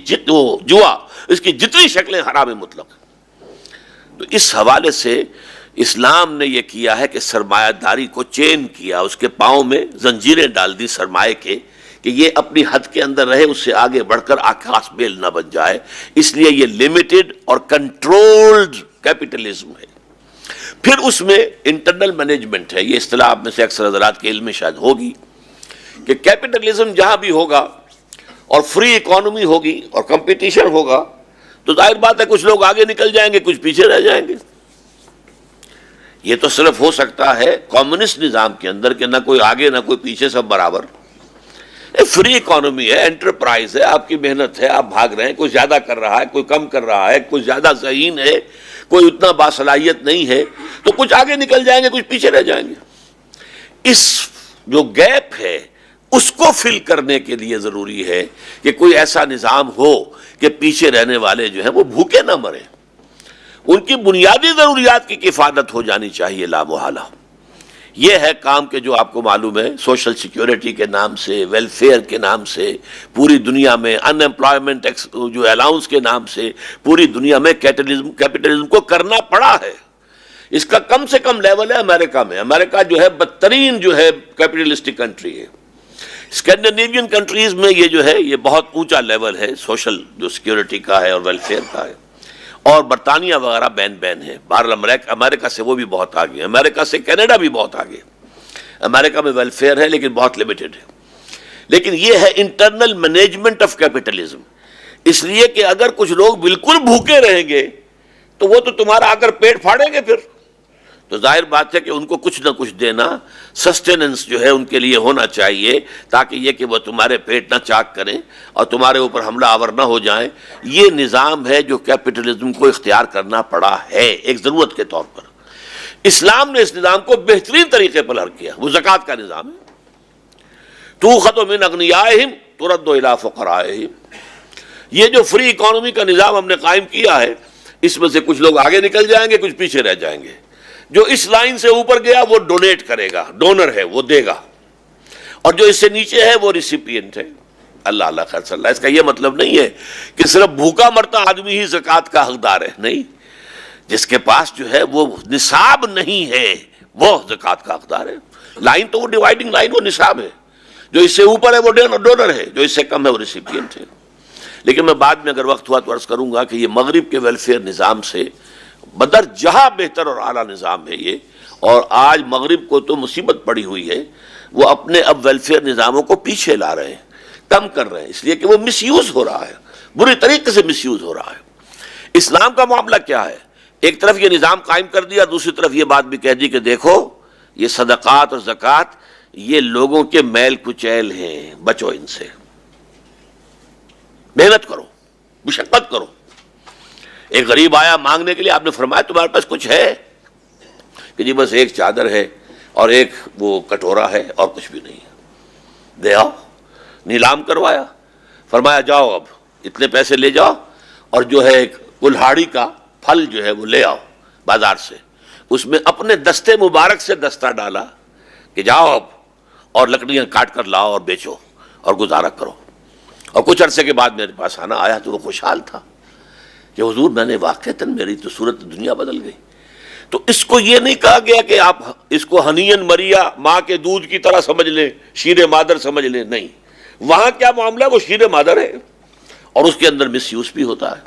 جوا، اس کی جتنی شکلیں حرام مطلق۔ تو اس حوالے سے اسلام نے یہ کیا ہے کہ سرمایہ داری کو چین کیا، اس کے پاؤں میں زنجیریں ڈال دی سرمایہ کے کہ یہ اپنی حد کے اندر رہے، اس سے آگے بڑھ کر آکاش بیل نہ بن جائے، اس لیے یہ لمیٹڈ اور کنٹرولڈ کیپٹلزم ہے۔ پھر اس میں انٹرنل مینجمنٹ ہے، یہ اصطلاح میں سے اکثر حضرات کے علم میں شاید ہوگی کہ کیپٹلزم جہاں بھی ہوگا اور فری اکانومی ہوگی اور کمپٹیشن ہوگا تو ظاہر بات ہے کچھ لوگ آگے نکل جائیں گے، کچھ پیچھے رہ جائیں گے۔ یہ تو صرف ہو سکتا ہے کمیونسٹ نظام کے اندر کہ نہ کوئی آگے نہ کوئی پیچھے، سب برابر۔ فری اکانومی ہے، انٹرپرائز ہے، آپ کی محنت ہے، آپ بھاگ رہے ہیں، کوئی زیادہ کر رہا ہے، کوئی کم کر رہا ہے، کوئی زیادہ ذہین ہے، کوئی اتنا باصلاحیت نہیں ہے، تو کچھ آگے نکل جائیں گے، کچھ پیچھے رہ جائیں گے۔ اس جو گیپ ہے اس کو فل کرنے کے لیے ضروری ہے کہ کوئی ایسا نظام ہو کہ پیچھے رہنے والے جو ہیں وہ بھوکے نہ مریں، ان کی بنیادی ضروریات کی کفایت ہو جانی چاہیے لا محالہ۔ یہ ہے کام کہ جو آپ کو معلوم ہے سوشل سیکیورٹی کے نام سے، ویلفیئر کے نام سے پوری دنیا میں، ان امپلائمنٹ جو الاؤنس کے نام سے پوری دنیا میں کیپٹلزم کو کرنا پڑا ہے۔ اس کا کم سے کم لیول ہے امریکہ میں، امریکہ جو ہے بدترین جو ہے کیپٹلسٹک کنٹری ہے۔ اسکینڈینیوین کنٹریز میں یہ جو ہے یہ بہت اونچا لیول ہے سوشل جو سیکیورٹی کا ہے اور ویلفیئر کا ہے، اور برطانیہ وغیرہ بین ہے، بہرحال امریکہ سے وہ بھی بہت آگے، امریکہ سے کینیڈا بھی بہت آگے۔ امریکہ میں ویلفیئر ہے لیکن بہت لمیٹڈ ہے، لیکن یہ ہے انٹرنل مینجمنٹ آف کیپٹلزم، اس لیے کہ اگر کچھ لوگ بالکل بھوکے رہیں گے تو وہ تو تمہارا آ کر پیٹ پھاڑیں گے، پھر تو ظاہر بات ہے کہ ان کو کچھ نہ کچھ دینا، سسٹیننس جو ہے ان کے لیے ہونا چاہیے، تاکہ یہ کہ وہ تمہارے پیٹ نہ چاک کریں اور تمہارے اوپر حملہ آور نہ ہو جائیں۔ یہ نظام ہے جو کیپٹلزم کو اختیار کرنا پڑا ہے ایک ضرورت کے طور پر۔ اسلام نے اس نظام کو بہترین طریقے پر حل کیا، وہ زکوٰۃ کا نظام ہے۔ تُؤْخَذُ مِنْ أَغْنِيَائِهِمْ ترد الی فقرائہم. یہ جو فری اکانومی کا نظام ہم نے قائم کیا ہے، اس میں سے کچھ لوگ آگے نکل جائیں گے، کچھ پیچھے رہ جائیں گے. جو اس لائن سے اوپر گیا وہ ڈونیٹ کرے گا، ڈونر ہے، وہ دے گا، اور جو اس سے نیچے ہے وہ ریسیپینٹ ہے. اللہ اللہ خیر صلی اللہ. اس کا یہ مطلب نہیں ہے کہ صرف بھوکا مرتا آدمی ہی زکوٰۃ کا حقدار ہے، نہیں. جس کے پاس جو ہے وہ نصاب نہیں ہے وہ زکوٰۃ کا حقدار ہے. لائن تو وہ ڈیوائڈنگ لائن، وہ نصاب ہے. جو اس سے اوپر ہے وہ ڈونر ہے، جو اس سے کم ہے وہ ریسیپینٹ ہے. لیکن میں بعد میں اگر وقت ہوا تو عرض کروں گا کہ یہ مغرب کے ویلفیئر نظام سے بدر جہاں بہتر اور اعلیٰ نظام ہے یہ. اور آج مغرب کو تو مصیبت پڑی ہوئی ہے، وہ اپنے اب ویلفیئر نظاموں کو پیچھے لا رہے ہیں، کم کر رہے ہیں، اس لیے کہ وہ مس یوز ہو رہا ہے، بری طریقے سے مس یوز ہو رہا ہے. اسلام کا معاملہ کیا ہے؟ ایک طرف یہ نظام قائم کر دیا، دوسری طرف یہ بات بھی کہہ دی کہ دیکھو یہ صدقات اور زکوٰۃ یہ لوگوں کے میل کچیل ہیں، بچو ان سے، محنت کرو، مشقت کرو. ایک غریب آیا مانگنے کے لیے، آپ نے فرمایا تمہارے پاس کچھ ہے؟ کہ جی بس ایک چادر ہے اور ایک وہ کٹورا ہے اور کچھ بھی نہیں ہے. دے آؤ. نیلام کروایا، فرمایا جاؤ اب اتنے پیسے لے جاؤ اور جو ہے ایک کلہاڑی کا پھل جو ہے وہ لے آؤ بازار سے. اس میں اپنے دستے مبارک سے دستہ ڈالا کہ جاؤ اب اور لکڑیاں کاٹ کر لاؤ اور بیچو اور گزارا کرو. اور کچھ عرصے کے بعد میرے پاس آنا آیا تو وہ خوشحال تھا کہ حضور میں نے واقعتاً میری تو صورت دنیا بدل گئی. تو اس کو یہ نہیں کہا گیا کہ آپ اس کو ہنین مریا ماں کے دودھ کی طرح سمجھ لیں، شیر مادر سمجھ لیں، نہیں. وہاں کیا معاملہ ہے؟ وہ شیر مادر ہے اور اس کے اندر مس یوز بھی ہوتا ہے.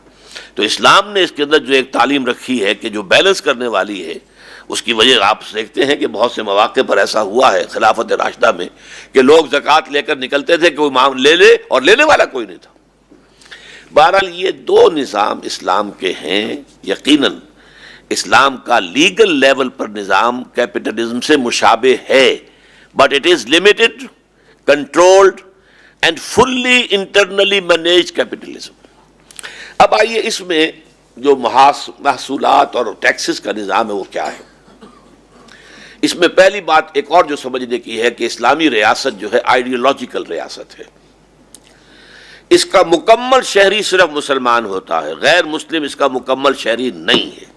تو اسلام نے اس کے اندر جو ایک تعلیم رکھی ہے کہ جو بیلنس کرنے والی ہے، اس کی وجہ آپ دیکھتے ہیں کہ بہت سے مواقع پر ایسا ہوا ہے خلافت راشدہ میں کہ لوگ زکوٰۃ لے کر نکلتے تھے کہ وہ امام لے لے اور لینے والا کوئی نہیں تھا. بہرحال یہ دو نظام اسلام کے ہیں. یقیناً اسلام کا لیگل لیول پر نظام کیپٹلزم سے مشابہ ہے، but it is limited, controlled and fully internally manage capitalism. اب آئیے اس میں جو محصولات اور ٹیکسز کا نظام ہے وہ کیا ہے. اس میں پہلی بات ایک اور جو سمجھنے کی ہے کہ اسلامی ریاست جو ہے آئیڈیولوجیکل ریاست ہے. اس کا مکمل شہری صرف مسلمان ہوتا ہے، غیر مسلم اس کا مکمل شہری نہیں ہے.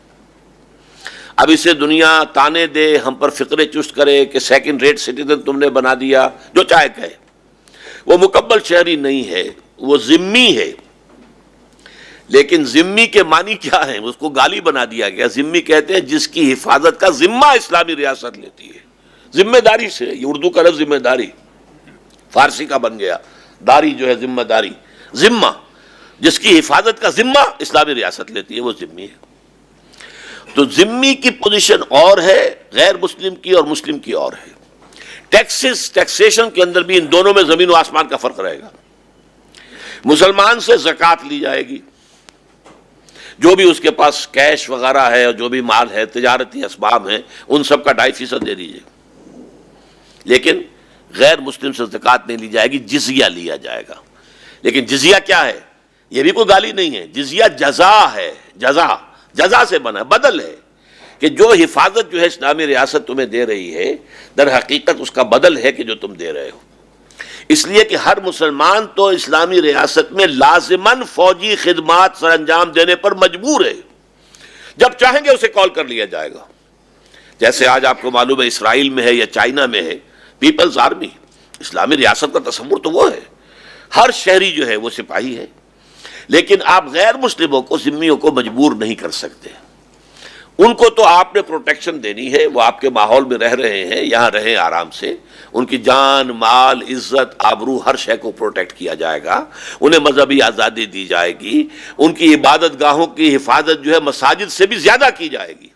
اب اسے دنیا تانے دے، ہم پر فقرے چست کرے کہ سیکنڈ ریٹ سٹیزن تم نے بنا دیا، جو چاہے کہے، وہ مکمل شہری نہیں ہے، وہ ذمی ہے. لیکن ذمی کے معنی کیا ہے؟ اس کو گالی بنا دیا گیا. ذمی کہتے ہیں جس کی حفاظت کا ذمہ اسلامی ریاست لیتی ہے، ذمہ داری سے. یہ اردو کا لفظ ذمہ داری فارسی کا بن گیا، داری جو ہے ذمہ داری، ذمہ جس کی حفاظت کا ذمہ اسلامی ریاست لیتی ہے وہ ذمی ہے. تو ذمی کی پوزیشن اور ہے، غیر مسلم کی اور مسلم کی اور ہے. ٹیکسیشن کے اندر بھی ان دونوں میں زمین و آسمان کا فرق رہے گا. مسلمان سے زکوٰۃ لی جائے گی، جو بھی اس کے پاس کیش وغیرہ ہے اور جو بھی مال ہے، تجارتی اسباب ہیں، ان سب کا 2.5% دے دیجیے. لیکن غیر مسلم سے زکوٰۃ نہیں لی جائے گی، جزیہ لیا جائے گا. لیکن جزیہ کیا ہے؟ یہ بھی کوئی گالی نہیں ہے. جزیہ جزا ہے، جزا سے بنا ہے، بدل ہے. کہ جو حفاظت جو ہے اسلامی ریاست تمہیں دے رہی ہے، در حقیقت اس کا بدل ہے کہ جو تم دے رہے ہو. اس لیے کہ ہر مسلمان تو اسلامی ریاست میں لازماً فوجی خدمات سر انجام دینے پر مجبور ہے. جب چاہیں گے اسے کال کر لیا جائے گا. جیسے آج آپ کو معلوم ہے اسرائیل میں ہے یا چائنا میں ہے پیپلز آرمی. اسلامی ریاست کا تصور تو وہ ہے، ہر شہری جو ہے وہ سپاہی ہے. لیکن آپ غیر مسلموں کو، ذمیوں کو مجبور نہیں کر سکتے. ان کو تو آپ نے پروٹیکشن دینی ہے، وہ آپ کے ماحول میں رہ رہے ہیں، یہاں رہیں آرام سے. ان کی جان، مال، عزت، آبرو، ہر شے کو پروٹیکٹ کیا جائے گا. انہیں مذہبی آزادی دی جائے گی. ان کی عبادت گاہوں کی حفاظت جو ہے مساجد سے بھی زیادہ کی جائے گی.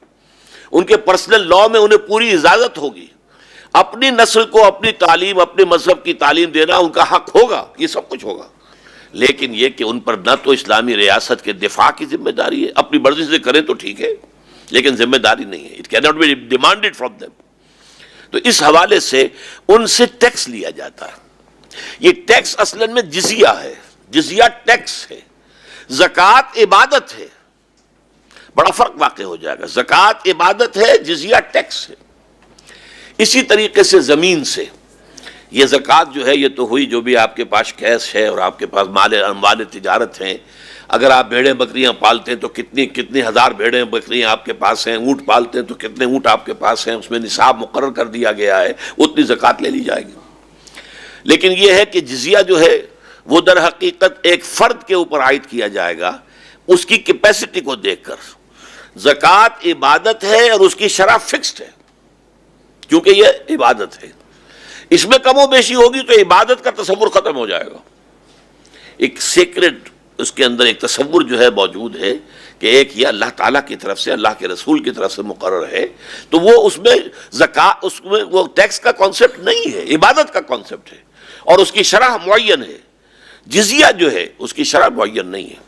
ان کے پرسنل لاء میں انہیں پوری اجازت ہوگی. اپنی نسل کو اپنی تعلیم، اپنے مذہب کی تعلیم دینا ان کا حق ہوگا. یہ سب کچھ ہوگا. لیکن یہ کہ ان پر نہ تو اسلامی ریاست کے دفاع کی ذمہ داری ہے، اپنی مرضی سے کریں تو ٹھیک ہے، لیکن ذمہ داری نہیں ہے. It can not be demanded from them. تو اس حوالے سے ان سے ٹیکس لیا جاتا ہے. یہ ٹیکس اصلاً میں جزیہ ہے. جزیہ ٹیکس ہے. زکوٰۃ عبادت ہے. بڑا فرق واقع ہو جائے گا. زکوٰۃ عبادت ہے، جزیہ ٹیکس ہے. اسی طریقے سے زمین سے یہ زکوٰۃ جو ہے یہ تو ہوئی جو بھی آپ کے پاس کیش ہے اور آپ کے پاس اموال تجارت ہیں. اگر آپ بھیڑیں بکریاں پالتے ہیں تو کتنی ہزار بھیڑیں بکریاں آپ کے پاس ہیں. اونٹ پالتے ہیں تو کتنے اونٹ آپ کے پاس ہیں. اس میں نصاب مقرر کر دیا گیا ہے, اتنی زکوٰۃ لے لی جائے گی. لیکن یہ ہے کہ جزیہ جو ہے وہ در حقیقت ایک فرد کے اوپر عائد کیا جائے گا اس کی کیپیسٹی کو دیکھ کر. زکوٰۃ عبادت ہے اور اس کی شرح فکسڈ ہے کیونکہ یہ عبادت ہے. اس میں کم و بیشی ہوگی تو عبادت کا تصور ختم ہو جائے گا. ایک سیکرٹ اس کے اندر ایک تصور جو ہے موجود ہے کہ ایک یہ اللہ تعالیٰ کی طرف سے, اللہ کے رسول کی طرف سے مقرر ہے, تو وہ اس میں زکوٰۃ, اس میں وہ ٹیکس کا کانسیپٹ نہیں ہے, عبادت کا کانسیپٹ ہے اور اس کی شرح معین ہے. جزیہ جو ہے اس کی شرح معین نہیں ہے.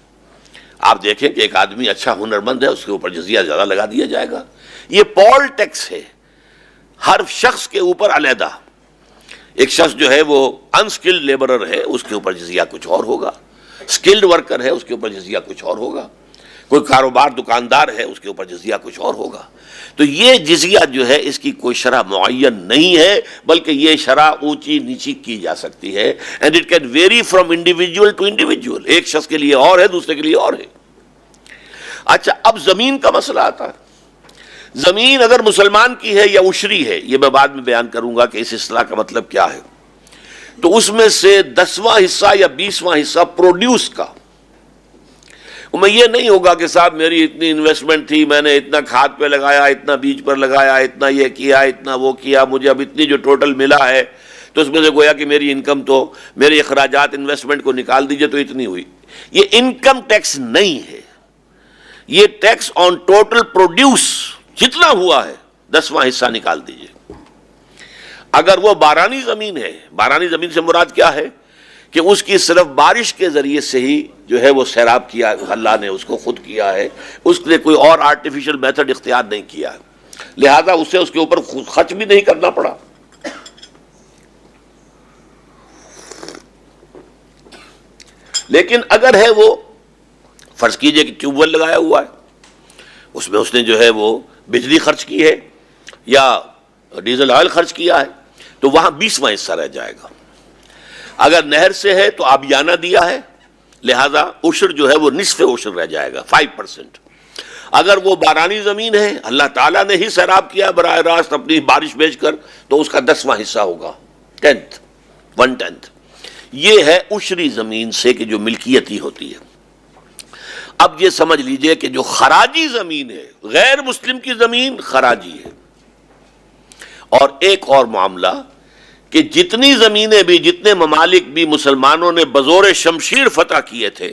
آپ دیکھیں کہ ایک آدمی اچھا ہنرمند ہے, اس کے اوپر جزیہ زیادہ لگا دیا جائے گا. یہ پول ٹیکس ہے ہر شخص کے اوپر علیحدہ. ایک شخص جو ہے وہ انسکلڈ لیبرر ہے, اس کے اوپر جزیہ کچھ اور ہوگا. سکلڈ ورکر ہے, اس کے اوپر جزیہ کچھ اور ہوگا. کوئی کاروبار دکاندار ہے, اس کے اوپر جزیہ کچھ اور ہوگا. تو یہ جزیہ جو ہے اس کی کوئی شرح معین نہیں ہے, بلکہ یہ شرح اونچی نیچی کی جا سکتی ہے. And it can vary from individual to individual. ایک شخص کے لیے اور ہے, دوسرے کے لیے اور ہے. اچھا, اب زمین کا مسئلہ آتا ہے. زمین اگر مسلمان کی ہے یا عشری ہے, یہ میں بعد میں بیان کروں گا کہ اس اصطلاح کا مطلب کیا ہے, تو اس میں سے 10واں حصہ یا 20واں حصہ پروڈیوس کا. میں یہ نہیں ہوگا کہ صاحب میری اتنی انویسٹمنٹ تھی, میں نے اتنا کھاد پہ لگایا, اتنا بیج پر لگایا, اتنا یہ کیا, اتنا وہ کیا, مجھے اب اتنی جو ٹوٹل ملا ہے تو اس میں سے گویا کہ میری انکم تو میرے اخراجات انویسٹمنٹ کو نکال دیجئے تو اتنی ہوئی. یہ انکم ٹیکس نہیں ہے, یہ ٹیکس آن ٹوٹل پروڈیوس جتنا ہوا ہے 10واں حصہ نکال دیجئے. اگر وہ بارانی زمین ہے, بارانی زمین سے مراد کیا ہے کہ اس کی صرف بارش کے ذریعے سے ہی جو ہے وہ سیراب کیا, اللہ نے اس کو خود کیا ہے, اس نے کوئی اور آرٹیفیشل میتھڈ اختیار نہیں کیا ہے, لہذا اسے اس کے اوپر خرچ بھی نہیں کرنا پڑا. لیکن اگر ہے وہ فرض کیجئے کہ ٹیوب ویل لگایا ہوا ہے, اس میں اس نے جو ہے وہ بجلی خرچ کی ہے یا ڈیزل آئل خرچ کیا ہے, تو وہاں 20واں حصہ رہ جائے گا. اگر نہر سے ہے تو آبیانہ دیا ہے, لہذا عشر جو ہے وہ نصف عشر رہ جائے گا 5%. اگر وہ بارانی زمین ہے, اللہ تعالیٰ نے ہی سیراب کیا براہ راست اپنی بارش بھیج کر, تو اس کا 10واں حصہ ہوگا 1/10. یہ ہے عشری زمین سے کہ جو ملکیت ہی ہوتی ہے. اب یہ سمجھ لیجئے کہ جو خراجی زمین ہے, غیر مسلم کی زمین خراجی ہے. اور ایک اور معاملہ کہ جتنی زمینیں بھی, جتنے ممالک بھی مسلمانوں نے بزور شمشیر فتح کیے تھے,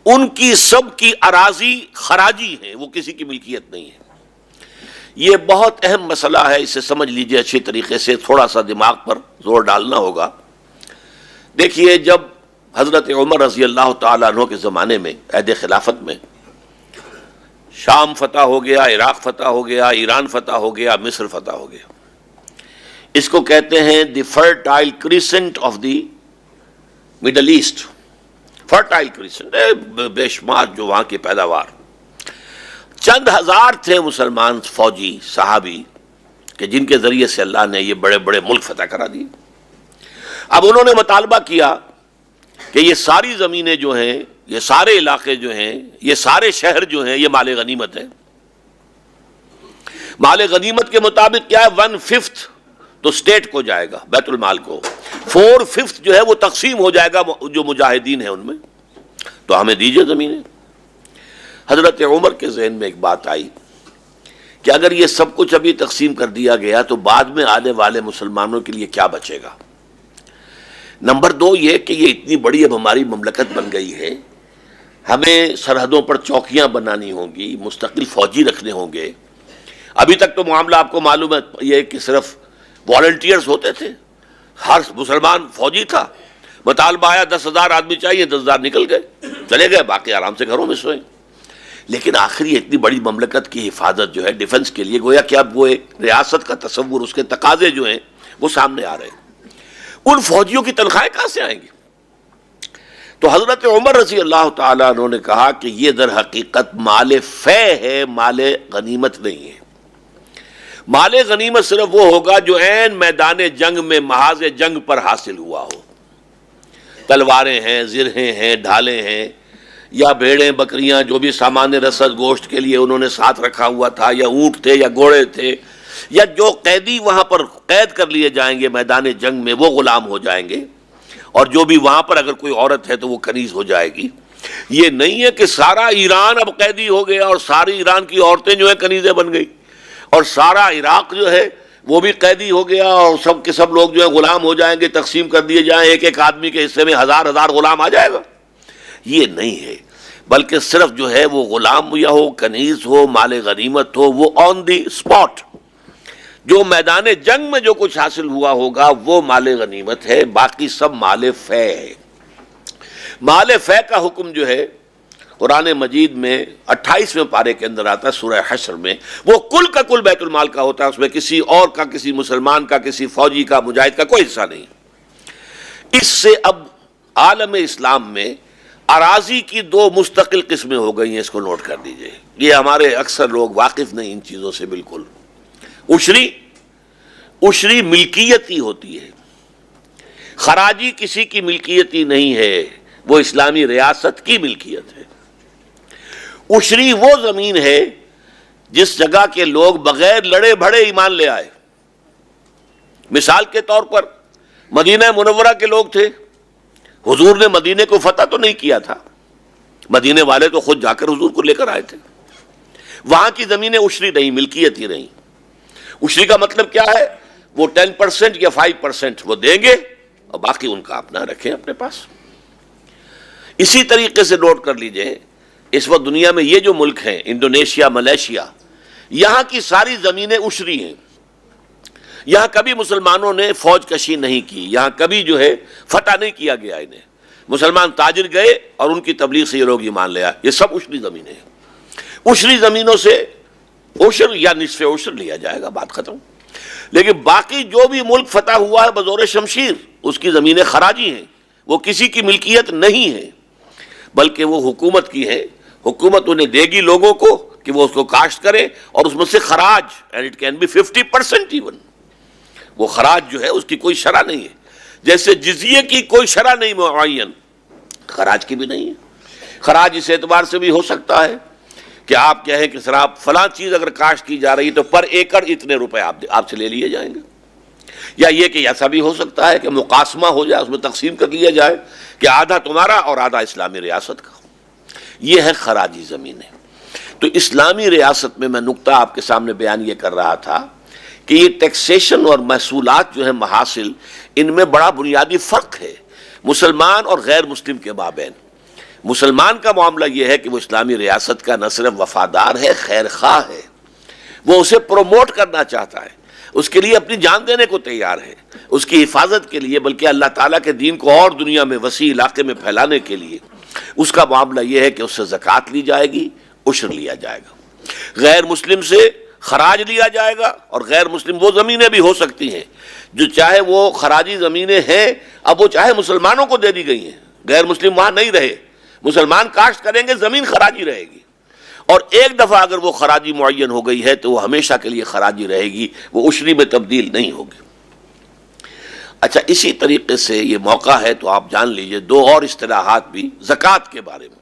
ان کی سب کی اراضی خراجی ہیں, وہ کسی کی ملکیت نہیں ہے. یہ بہت اہم مسئلہ ہے, اسے سمجھ لیجئے اچھی طریقے سے, تھوڑا سا دماغ پر زور ڈالنا ہوگا. دیکھیے, جب حضرت عمر رضی اللہ تعالیٰ عنہ کے زمانے میں عہد خلافت میں شام فتح ہو گیا, عراق فتح ہو گیا, ایران فتح ہو گیا, مصر فتح ہو گیا. اس کو کہتے ہیں the Fertile Crescent of the Middle East. Fertile Crescent, بے شمار جو وہاں کی پیداوار. چند ہزار تھے مسلمان فوجی صحابی کہ جن کے ذریعے سے اللہ نے یہ بڑے بڑے ملک فتح کرا دیے. اب انہوں نے مطالبہ کیا کہ یہ ساری زمینیں جو ہیں, یہ سارے علاقے جو ہیں, یہ سارے شہر جو ہیں, یہ مال غنیمت ہے. مال غنیمت کے مطابق کیا ہے, 1/5 تو اسٹیٹ کو جائے گا, بیت المال کو. 4/5 جو ہے وہ تقسیم ہو جائے گا جو مجاہدین ہیں ان میں, تو ہمیں دیجئے زمینیں. حضرت عمر کے ذہن میں ایک بات آئی کہ اگر یہ سب کچھ ابھی تقسیم کر دیا گیا تو بعد میں آنے والے مسلمانوں کے لیے کیا بچے گا. نمبر 2 یہ کہ یہ اتنی بڑی اب ہماری مملکت بن گئی ہے, ہمیں سرحدوں پر چوکیاں بنانی ہوں گی, مستقل فوجی رکھنے ہوں گے. ابھی تک تو معاملہ آپ کو معلوم ہے یہ کہ صرف والنٹیئرز ہوتے تھے, ہر مسلمان فوجی تھا. مطالبہ آیا 10,000 آدمی چاہیے, 10,000 نکل گئے, چلے گئے, باقی آرام سے گھروں میں سوئیں. لیکن آخر یہ اتنی بڑی مملکت کی حفاظت جو ہے, ڈیفنس کے لیے گویا کہ اب وہ ایک ریاست کا تصور, اس کے تقاضے جو ہیں وہ سامنے آ رہے ہیں. ان فوجیوں کی تنخواہیں کہاں سے آئیں گی؟ تو حضرت عمر رضی اللہ تعالیٰ عنہ نے کہا کہ یہ در حقیقت مال فے ہے, مال غنیمت نہیں ہے. مال غنیمت صرف وہ ہوگا جو عین میدان جنگ میں محاذ جنگ پر حاصل ہوا ہو. تلواریں ہیں، زرہیں ہیں، ڈھالیں ہیں، یا بھیڑیں بکریاں، جو بھی سامان رسد گوشت کے لیے انہوں نے ساتھ رکھا ہوا تھا، یا اونٹ تھے یا گھوڑے تھے، یا جو قیدی وہاں پر قید کر لیے جائیں گے میدان جنگ میں وہ غلام ہو جائیں گے، اور جو بھی وہاں پر اگر کوئی عورت ہے تو وہ کنیز ہو جائے گی. یہ نہیں ہے کہ سارا ایران اب قیدی ہو گیا اور ساری ایران کی عورتیں جو ہیں کنیزیں بن گئی، اور سارا عراق جو ہے وہ بھی قیدی ہو گیا اور سب کے سب لوگ جو ہیں غلام ہو جائیں گے، تقسیم کر دیے جائیں، ایک ایک آدمی کے حصے میں ہزار ہزار غلام آ جائے گا. یہ نہیں ہے، بلکہ صرف جو ہے وہ غلام یا ہو، کنیز ہو، مال غنیمت ہو، وہ آن دی اسپاٹ، جو میدان جنگ میں جو کچھ حاصل ہوا ہوگا وہ مال غنیمت ہے، باقی سب مال فے ہے. مال فے کا حکم جو ہے قرآن مجید میں 28ویں پارے کے اندر آتا ہے سورہ حشر میں، وہ کل کا کل بیت المال کا ہوتا ہے، اس میں کسی اور کا، کسی مسلمان کا، کسی فوجی کا، مجاہد کا کوئی حصہ نہیں. اس سے اب عالم اسلام میں اراضی کی دو مستقل قسمیں ہو گئی ہیں، اس کو نوٹ کر دیجئے. یہ ہمارے اکثر لوگ واقف نہیں ان چیزوں سے بالکل. عشری ملکیتی ہوتی ہے، خراجی کسی کی ملکیتی نہیں ہے، وہ اسلامی ریاست کی ملکیت ہے. عشری وہ زمین ہے جس جگہ کے لوگ بغیر لڑے بھڑے ایمان لے آئے. مثال کے طور پر مدینہ منورہ کے لوگ تھے، حضور نے مدینے کو فتح تو نہیں کیا تھا، مدینے والے تو خود جا کر حضور کو لے کر آئے تھے. وہاں کی زمینیں عشری نہیں، ملکیت ہی نہیں. عشری کا مطلب کیا ہے؟ وہ 10% یا 5% وہ دیں گے اور باقی ان کا اپنا رکھیں اپنے پاس. اسی طریقے سے نوٹ کر لیجئے، اس وقت دنیا میں یہ جو ملک ہیں، انڈونیشیا، ملیشیا، یہاں کی ساری زمینیں عشری ہیں. یہاں کبھی مسلمانوں نے فوج کشی نہیں کی، یہاں کبھی جو ہے فتح نہیں کیا گیا انہیں. مسلمان تاجر گئے اور ان کی تبلیغ سے یہ لوگ ایمان لے آئے. یہ سب عشری زمینیں ہیں. عشری زمینوں سے عشر یا نصف عشر لیا جائے گا، بات ختم. لیکن باقی جو بھی ملک فتح ہوا ہے بزور شمشیر، اس کی زمینیں خراجی ہیں، وہ کسی کی ملکیت نہیں ہے، بلکہ وہ حکومت کی ہے. حکومت انہیں دے گی لوگوں کو کہ وہ اس کو کاشت کرے، اور اس میں سے خراج، and it can be 50% even، وہ خراج جو ہے اس کی کوئی شرح نہیں ہے. جیسے جزیے کی کوئی شرح نہیں معین، خراج کی بھی نہیں ہے. خراج اس اعتبار سے بھی ہو سکتا ہے کہ آپ کہیں کہ سر آپ فلاں چیز اگر کاشت کی جا رہی تو پر ایکڑ اتنے روپے آپ سے لے لیے جائیں گے. یا یہ کہ ایسا بھی ہو سکتا ہے کہ مقاسمہ ہو جائے، اس میں تقسیم کر لیا جائے کہ آدھا تمہارا اور آدھا اسلامی ریاست کا. یہ ہے خراجی زمینیں. تو اسلامی ریاست میں نقطہ آپ کے سامنے بیان یہ کر رہا تھا کہ یہ ٹیکسیشن اور محصولات جو ہیں محاصل، ان میں بڑا بنیادی فرق ہے مسلمان اور غیر مسلم کے مابین. مسلمان کا معاملہ یہ ہے کہ وہ اسلامی ریاست کا نہ صرف وفادار ہے، خیر خواہ ہے، وہ اسے پروموٹ کرنا چاہتا ہے، اس کے لیے اپنی جان دینے کو تیار ہے، اس کی حفاظت کے لیے، بلکہ اللہ تعالیٰ کے دین کو اور دنیا میں وسیع علاقے میں پھیلانے کے لیے. اس کا معاملہ یہ ہے کہ اس سے زکوٰۃ لی جائے گی، عشر لیا جائے گا. غیر مسلم سے خراج لیا جائے گا، اور غیر مسلم وہ زمینیں بھی ہو سکتی ہیں جو چاہے وہ خراجی زمینیں ہیں، اب وہ چاہے مسلمانوں کو دے دی گئی ہیں، غیر مسلم وہاں نہیں رہے، مسلمان کاشت کریں گے، زمین خراجی رہے گی. اور ایک دفعہ اگر وہ خراجی معین ہو گئی ہے تو وہ ہمیشہ کے لیے خراجی رہے گی، وہ عشری میں تبدیل نہیں ہوگی. اچھا، اسی طریقے سے یہ موقع ہے تو آپ جان لیجئے دو اور اصطلاحات بھی زکوٰۃ کے بارے میں.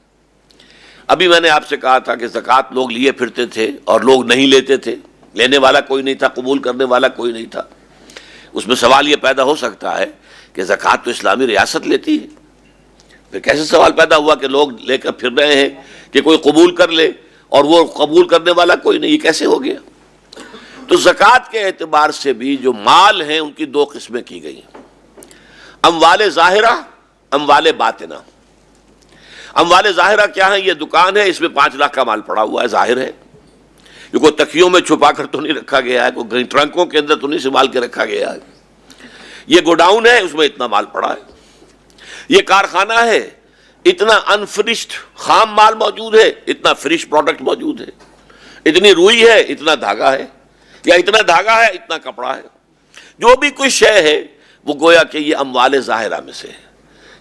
ابھی میں نے آپ سے کہا تھا کہ زکوٰۃ لوگ لیے پھرتے تھے اور لوگ نہیں لیتے تھے، لینے والا کوئی نہیں تھا، قبول کرنے والا کوئی نہیں تھا. اس میں سوال یہ پیدا ہو سکتا ہے کہ زکوٰۃ تو اسلامی ریاست لیتی ہے، پھر کیسے سوال پیدا ہوا کہ لوگ لے کر پھر رہے ہیں کہ کوئی قبول کر لے اور وہ قبول کرنے والا کوئی نہیں، یہ کیسے ہو گیا؟ تو زکوٰۃ کے اعتبار سے بھی جو مال ہیں ان کی دو قسمیں کی گئی ہیں، اموال ظاہرہ، اموال باطنہ. اموال ظاہرہ کیا ہے؟ یہ دکان ہے، اس میں 5 لاکھ کا مال پڑا ہوا ہے، ظاہر ہے، یہ کوئی تکیوں میں چھپا کر تو نہیں رکھا گیا ہے، کوئی ٹرنکوں کے اندر تو نہیں سنبھال کے رکھا گیا ہے. یہ گوڈاؤن ہے، اس میں اتنا مال پڑا ہے. یہ کارخانہ ہے، اتنا انفرشڈ خام مال موجود ہے، اتنا فریش پروڈکٹ موجود ہے، اتنی روئی ہے، اتنا دھاگا ہے، یا اتنا دھاگا ہے، اتنا کپڑا ہے. جو بھی کوئی شے ہے وہ گویا کہ یہ اموال ظاہرہ میں سے ہے.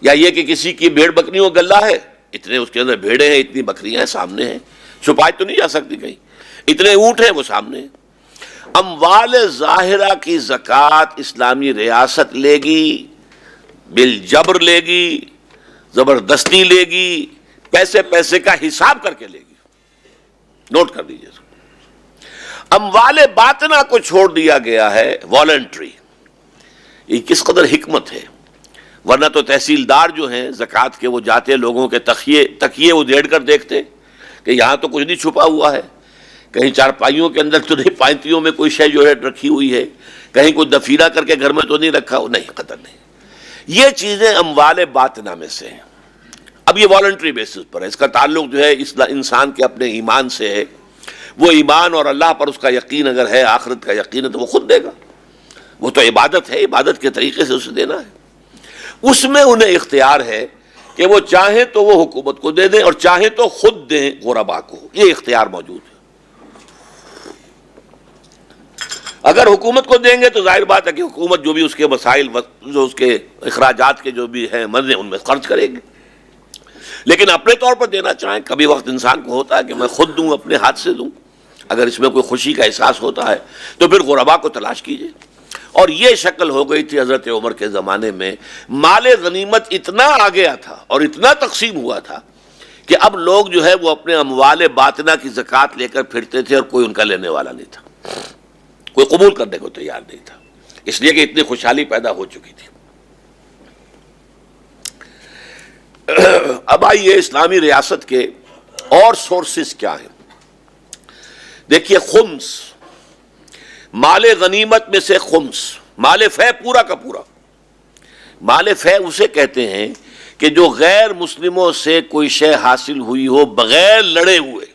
یا یہ کہ کسی کی بھیڑ بکریوں کا گلہ ہے، اتنے اس کے اندر بھیڑیں ہیں، اتنی بکریاں ہیں، سامنے ہیں، چھپائی تو نہیں جا سکتی کہیں، اتنے اونٹ ہیں وہ سامنے ہیں. اموال ظاہرہ کی زکوٰۃ اسلامی ریاست لے گی، بالجبر لے گی، زبردستی لے گی، پیسے پیسے کا حساب کر کے لے گی. نوٹ کر دیجیے. اموال باطنہ کو چھوڑ دیا گیا ہے والنٹری. یہ کس قدر حکمت ہے، ورنہ تو تحصیلدار جو ہیں زکوٰۃ کے وہ جاتے لوگوں کے تکیے وہ دیڑ کر دیکھتے کہ یہاں تو کچھ نہیں چھپا ہوا ہے، کہیں چارپائیوں کے اندر تو نہیں، پائنتیوں میں کوئی شے جو ہے رکھی ہوئی ہے، کہیں کوئی دفینہ کر کے گھر میں تو نہیں رکھا ہو. نہیں، قطع نہیں. یہ چیزیں اموال باطنہ میں سے ہیں. اب یہ والنٹری بیسس پر ہے، اس کا تعلق جو ہے انسان کے اپنے ایمان سے ہے. وہ ایمان اور اللہ پر اس کا یقین اگر ہے، آخرت کا یقین ہے، تو وہ خود دے گا. وہ تو عبادت ہے، عبادت کے طریقے سے اسے دینا ہے. اس میں انہیں اختیار ہے کہ وہ چاہیں تو وہ حکومت کو دے دیں اور چاہیں تو خود دیں غربا کو. یہ اختیار موجود ہے. اگر حکومت کو دیں گے تو ظاہر بات ہے کہ حکومت جو بھی اس کے مسائل، جو اس کے اخراجات کے جو بھی ہیں مرضیں، ان میں خرچ کرے گی. لیکن اپنے طور پر دینا چاہیں، کبھی وقت انسان کو ہوتا ہے کہ میں خود دوں، اپنے ہاتھ سے دوں. اگر اس میں کوئی خوشی کا احساس ہوتا ہے تو پھر غربا کو تلاش کیجیے. اور یہ شکل ہو گئی تھی حضرت عمر کے زمانے میں. مال غنیمت اتنا آ گیا تھا اور اتنا تقسیم ہوا تھا کہ اب لوگ جو ہے وہ اپنے اموال باطنہ کی زکوٰۃ لے کر پھرتے تھے اور کوئی ان کا لینے والا نہیں تھا، کوئی قبول کرنے کو تیار نہیں تھا، اس لیے کہ اتنی خوشحالی پیدا ہو چکی تھی. اب آئیے اسلامی ریاست کے اور سورسز کیا ہیں. دیکھیے، خمس، مال غنیمت میں سے خمس، مال فے پورا کا پورا. مال فے اسے کہتے ہیں کہ جو غیر مسلموں سے کوئی شے حاصل ہوئی ہو بغیر لڑے ہوئے.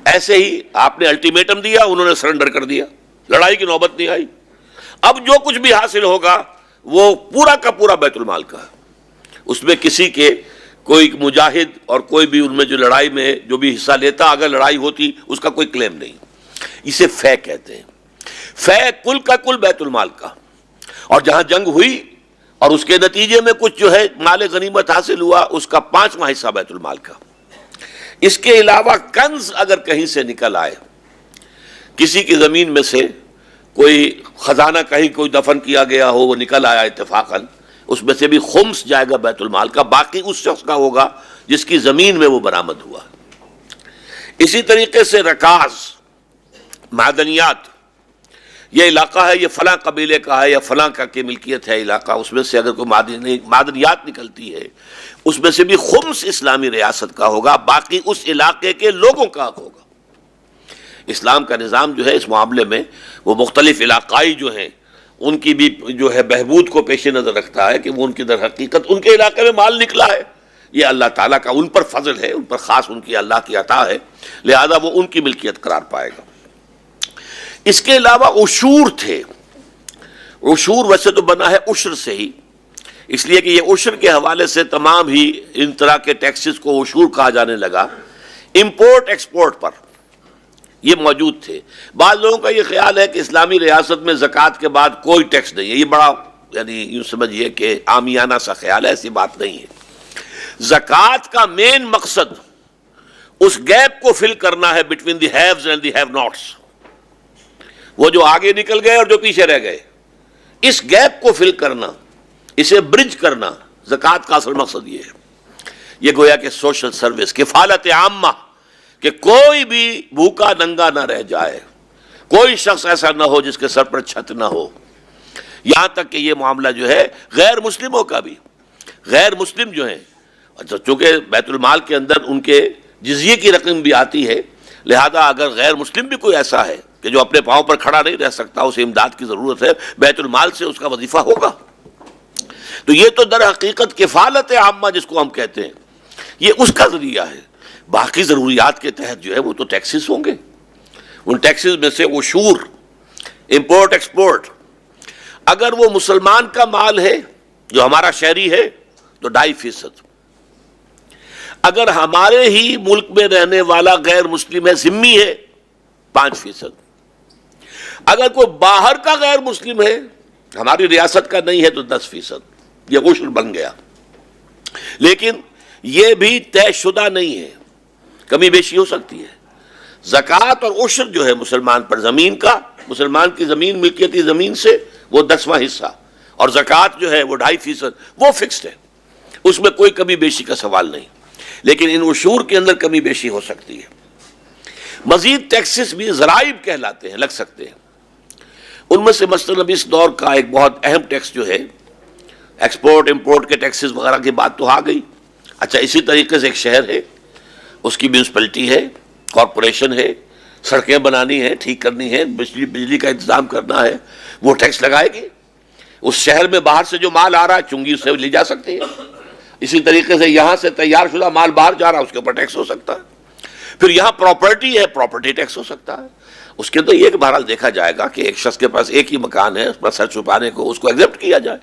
ایسے ہی آپ نے الٹیمیٹم دیا، انہوں نے سرنڈر کر دیا، لڑائی کی نوبت نہیں آئی. اب جو کچھ بھی حاصل ہوگا وہ پورا کا پورا بیت المال کا ہے. اس میں کسی کے کوئی مجاہد اور کوئی بھی ان میں جو لڑائی میں جو بھی حصہ لیتا، اگر لڑائی ہوتی اس کا کوئی کلیم نہیں. اسے فے کہتے ہیں. فے کل کا کل بیت المال کا. اور جہاں جنگ ہوئی اور اس کے نتیجے میں کچھ جو ہے مال غنیمت حاصل ہوا، اس کا 5واں حصہ بیت المال کا. اس کے علاوہ کنز اگر کہیں سے نکل آئے، کسی کی زمین میں سے کوئی خزانہ کہیں کوئی دفن کیا گیا ہو، وہ نکل آیا اتفاقاً، اس میں سے بھی خمس جائے گا بیت المال کا. باقی اس شخص کا ہوگا جس کی زمین میں وہ برآمد ہوا. اسی طریقے سے رکاز، معدنیات، یہ علاقہ ہے، یہ فلاں قبیلے کا ہے یا فلاں کا کی ملکیت ہے علاقہ، اس میں سے اگر کوئی معدنیات نکلتی ہے، اس میں سے بھی خمس اسلامی ریاست کا ہوگا. باقی اس علاقے کے لوگوں کا ہوگا. اسلام کا نظام جو ہے اس معاملے میں وہ مختلف علاقائی جو ہیں ان کی بھی جو ہے بہبود کو پیش نظر رکھتا ہے کہ وہ ان کی در حقیقت ان کے علاقے میں مال نکلا ہے، یہ اللہ تعالیٰ کا ان پر فضل ہے، ان پر خاص ان کی اللہ کی عطا ہے، لہذا وہ ان کی ملکیت قرار پائے گا. اس کے علاوہ عشور تھے. عشور ویسے تو بنا ہے عشر سے ہی، اس لیے کہ یہ عشر کے حوالے سے تمام ہی ان طرح کے ٹیکسز کو عشور کہا جانے لگا. امپورٹ ایکسپورٹ پر یہ موجود تھے. بعض لوگوں کا یہ خیال ہے کہ اسلامی ریاست میں زکوٰۃ کے بعد کوئی ٹیکس نہیں ہے. یہ بڑا یعنی یوں سمجھیے کہ عامیانہ سا خیال ہے، ایسی بات نہیں ہے. زکوٰۃ کا مین مقصد اس گیپ کو فل کرنا ہے between the haves and the have nots. وہ جو آگے نکل گئے اور جو پیچھے رہ گئے، اس گیپ کو فل کرنا، اسے برج کرنا، زکوٰۃ کا اصل مقصد یہ ہے. یہ گویا کہ سوشل سروس، کفالت عامہ، کہ کوئی بھی بھوکا ننگا نہ رہ جائے، کوئی شخص ایسا نہ ہو جس کے سر پر چھت نہ ہو. یہاں تک کہ یہ معاملہ جو ہے غیر مسلموں کا بھی، غیر مسلم جو ہیں، چونکہ بیت المال کے اندر ان کے جزیے کی رقم بھی آتی ہے، لہذا اگر غیر مسلم بھی کوئی ایسا ہے کہ جو اپنے پاؤں پر کھڑا نہیں رہ سکتا، اسے امداد کی ضرورت ہے، بیت المال سے اس کا وظیفہ ہوگا. تو یہ تو در حقیقت کفالت عامہ جس کو ہم کہتے ہیں، یہ اس کا ذریعہ ہے. باقی ضروریات کے تحت جو ہے وہ تو ٹیکسز ہوں گے. ان ٹیکسز میں سے عشور، امپورٹ ایکسپورٹ، اگر وہ مسلمان کا مال ہے جو ہمارا شہری ہے تو 2.5%. اگر ہمارے ہی ملک میں رہنے والا غیر مسلم ہے، ذمہ ہے، 5%. اگر کوئی باہر کا غیر مسلم ہے، ہماری ریاست کا نہیں ہے، تو 10%. یہ عشر بن گیا. لیکن یہ بھی طے شدہ نہیں ہے، کمی بیشی ہو سکتی ہے. زکوٰۃ اور عشر جو ہے مسلمان پر زمین کا، مسلمان کی زمین ملکیتی زمین سے وہ 10واں حصہ، اور زکوٰۃ جو ہے وہ 2.5%، وہ فکسڈ ہے، اس میں کوئی کمی بیشی کا سوال نہیں، لیکن ان عشور کے اندر کمی بیشی ہو سکتی ہے۔ مزید ٹیکسز بھی ضرائب کہلاتے ہیں، لگ سکتے ہیں، ان میں سے مثلاً اب اس دور کا ایک بہت اہم ٹیکس جو ہے ایکسپورٹ امپورٹ کے ٹیکسز وغیرہ کی بات تو آ گئی۔ اچھا، اسی طریقے سے ایک شہر ہے، اس کی میونسپلٹی ہے، کارپوریشن ہے، سڑکیں بنانی ہے، ٹھیک کرنی ہے، بجلی کا انتظام کرنا ہے، وہ ٹیکس لگائے گی۔ اس شہر میں باہر سے جو مال آ رہا ہے چنگی اس سے لی جا سکتی ہے، اسی طریقے سے یہاں سے تیار شدہ مال باہر جا رہا ہے اس کے اوپر ٹیکس ہو سکتا ہے۔ پھر یہاں پراپرٹی ہے، پراپرٹی ٹیکس ہو سکتا ہے۔ اس کے اندر یہ کہ بہرحال دیکھا جائے گا کہ ایک شخص کے پاس ایک ہی مکان ہے، اس پر سر چھپانے کو اس کو ایگزیپٹ کیا جائے،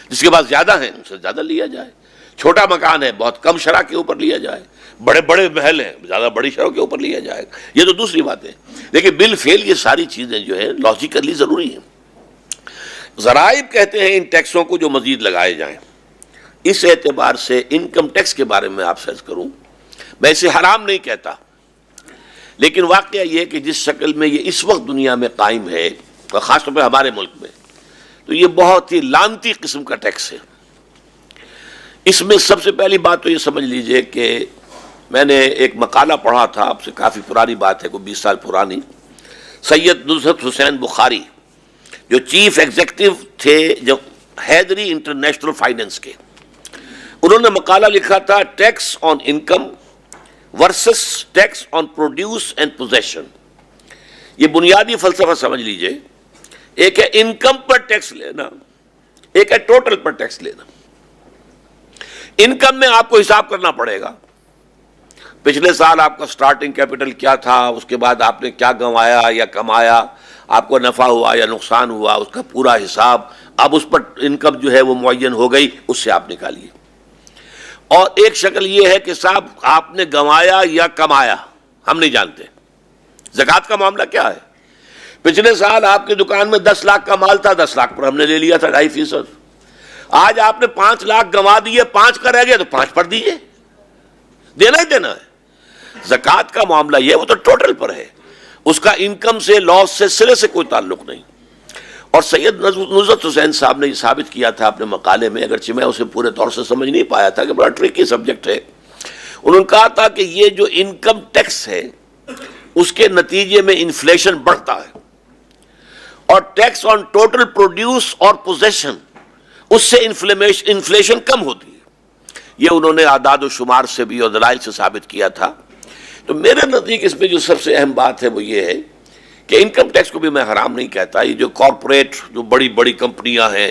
جس کے پاس زیادہ ہیں ان سے زیادہ لیا جائے، چھوٹا مکان ہے بہت کم شرح کے اوپر لیا جائے، بڑے بڑے محل ہیں زیادہ بڑی شرح کے اوپر لیا جائے، یہ تو دوسری بات ہے، لیکن بالفعل یہ ساری چیزیں جو ہے لاجیکلی ضروری ہیں۔ ضرائب کہتے ہیں ان ٹیکسوں کو جو مزید لگائے جائیں۔ اس اعتبار سے انکم ٹیکس کے بارے میں آپ سے عرض کروں، میں اسے حرام نہیں کہتا، لیکن واقعہ یہ کہ جس شکل میں یہ اس وقت دنیا میں قائم ہے، اور خاص طور پہ ہمارے ملک میں، تو یہ بہت ہی لعنتی قسم کا ٹیکس ہے۔ اس میں سب سے پہلی بات تو یہ سمجھ لیجئے کہ میں نے ایک مقالہ پڑھا تھا، اب سے کافی پرانی بات ہے، کوئی 20 سال پرانی، سید نصرت حسین بخاری جو چیف ایگزیکٹو تھے جو حیدری انٹرنیشنل فائنینس کے، انہوں نے مقالہ لکھا تھا tax on income versus tax on produce and position. یہ بنیادی فلسفہ سمجھ لیجئے، ایک ہے انکم پر ٹیکس لینا، ایک ہے ٹوٹل پر ٹیکس لینا۔ انکم میں آپ کو حساب کرنا پڑے گا، پچھلے سال آپ کا سٹارٹنگ کیپٹل کیا تھا، اس کے بعد آپ نے کیا گنوایا یا کمایا، آپ کو نفع ہوا یا نقصان ہوا، اس کا پورا حساب، اب اس پر انکم جو ہے وہ معین ہو گئی، اس سے آپ نکالیے۔ اور ایک شکل یہ ہے کہ صاحب آپ نے گنوایا یا کمایا ہم نہیں جانتے۔ زکوٰۃ کا معاملہ کیا ہے؟ پچھلے سال آپ کی دکان میں 10 لاکھ کا مال تھا، 10 لاکھ پر ہم نے لے لیا تھا 2.5%۔ آج آپ نے 5 لاکھ گنوا دیے، 5 کا رہ گیا تو 5 پر دیجیے، دینا ہی دینا ہے۔ زکوٰۃ کا معاملہ یہ وہ تو ٹوٹل پر ہے، اس کا انکم سے لاس سے سرے سے کوئی تعلق نہیں۔ اور سید نصرت حسین صاحب نے یہ ثابت کیا تھا اپنے مقالے میں، اگرچہ میں اسے پورے طور سے سمجھ نہیں پایا تھا کہ بڑا ٹرکی سبجیکٹ ہے، انہوں نے کہا تھا کہ یہ جو انکم ٹیکس ہے اس کے نتیجے میں انفلیشن بڑھتا ہے، اور ٹیکس آن ٹوٹل پروڈیوس اور پوزیشن اس سے انفلیشن کم ہوتی ہے۔ یہ انہوں نے اعداد و شمار سے بھی اور دلائل سے ثابت کیا تھا۔ تو میرے نزدیک اس میں جو سب سے اہم بات ہے وہ یہ ہے کہ انکم ٹیکس کو بھی میں حرام نہیں کہتا۔ یہ جو کارپوریٹ جو بڑی بڑی کمپنیاں ہیں،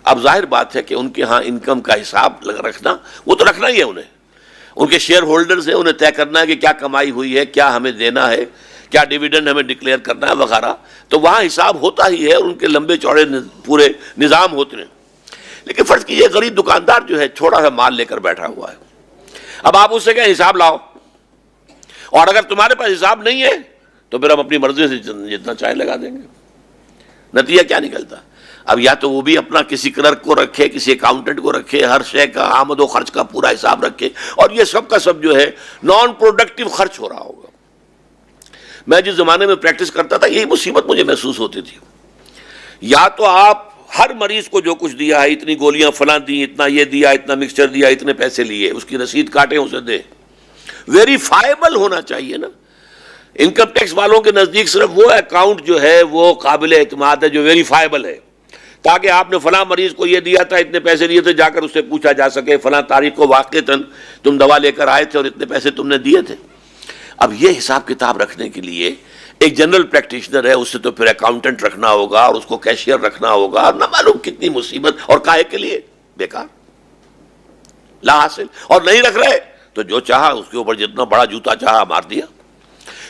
اب ظاہر بات ہے کہ ان کے ہاں انکم کا حساب رکھنا، وہ تو رکھنا ہی ہے انہیں، ان کے شیئر ہولڈرز ہیں، انہیں طے کرنا ہے کہ کیا کمائی ہوئی ہے، کیا ہمیں دینا ہے، کیا ڈیویڈنڈ ہمیں ڈکلیئر کرنا ہے وغیرہ، تو وہاں حساب ہوتا ہی ہے، ان کے لمبے چوڑے پورے نظام ہوتے ہیں۔ لیکن فرض کیجیے غریب دکاندار جو ہے چھوٹا سا مال لے کر بیٹھا ہوا ہے، اب آپ اس سے کہیں حساب لاؤ، اور اگر تمہارے پاس حساب نہیں ہے تو پھر ہم اپنی مرضی سے جتنا چاہے لگا دیں گے۔ نتیجہ کیا نکلتا؟ اب یا تو وہ بھی اپنا کسی کلرک کو رکھے، کسی اکاؤنٹنٹ کو رکھے، ہر شے کا آمد و خرچ کا پورا حساب رکھے، اور یہ سب کا سب جو ہے نان پروڈکٹیو خرچ ہو رہا ہوگا۔ میں جس زمانے میں پریکٹس کرتا تھا یہی مصیبت مجھے محسوس ہوتی تھی، یا تو آپ ہر مریض کو جو کچھ دیا ہے، اتنی گولیاں فلاں دی، اتنا یہ دیا، اتنا مکسچر دیا، اتنے پیسے لیے، اس کی رسید کاٹیں اسے دیں، ویریفائبل ہونا چاہیے نا۔ انکم ٹیکس والوں کے نزدیک صرف وہ اکاؤنٹ جو ہے وہ قابل اعتماد ہے جو ویریفائبل ہے، تاکہ آپ نے فلاں مریض کو یہ دیا تھا، اتنے پیسے لیے تھے، جا کر اس سے پوچھا جا سکے فلاں تاریخ کو واقعتاً تم دوا لے کر آئے تھے اور اتنے پیسے تم نے دیے تھے۔ اب یہ حساب کتاب رکھنے کے لیے ایک جنرل پریکٹیشنر ہے، اس سے تو پھر اکاؤنٹنٹ رکھنا ہوگا، اور اس کو کیشیئر رکھنا ہوگا، اور نہ معلوم کتنی مصیبت، اور کاہے کے لیے؟ بیکار، لا حاصل۔ اور نہیں رکھ رہے تو جو چاہا اس کے اوپر جتنا بڑا جوتا چاہا مار دیا۔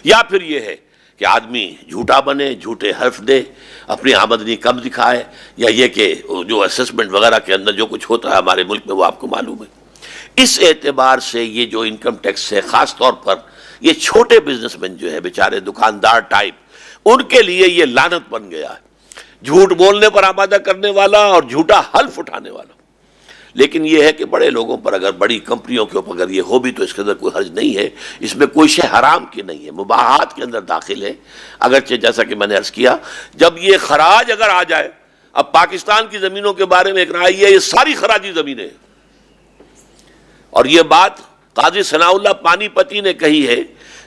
یا پھر یہ ہے کہ آدمی جھوٹا بنے، جھوٹے حرف دے، اپنی آمدنی کم دکھائے، یا یہ کہ جو اسسمنٹ وغیرہ کے اندر جو کچھ ہوتا ہے ہمارے ملک میں وہ آپ کو معلوم ہے۔ اس اعتبار سے یہ جو انکم ٹیکس ہے، خاص طور پر یہ چھوٹے بزنس مین جو ہے بیچارے دکاندار ٹائپ، ان کے لیے یہ لعنت بن گیا ہے، جھوٹ بولنے پر آمادہ کرنے والا اور جھوٹا حلف اٹھانے والا۔ لیکن یہ ہے کہ بڑے لوگوں پر اگر بڑی کمپنیوں کے اوپر اگر یہ ہو بھی تو اس کے اندر کوئی حرج نہیں ہے، اس میں کوئی شے حرام کی نہیں ہے، مباحات کے اندر داخل ہے، اگرچہ جیسا کہ میں نے عرض کیا جب یہ خراج اگر آ جائے، اب پاکستان کی زمینوں کے بارے میں ایک رائے ہے یہ ساری خراجی زمینیں ہیں، اور یہ بات قاضی ثناء اللہ پانی پتی نے کہی ہے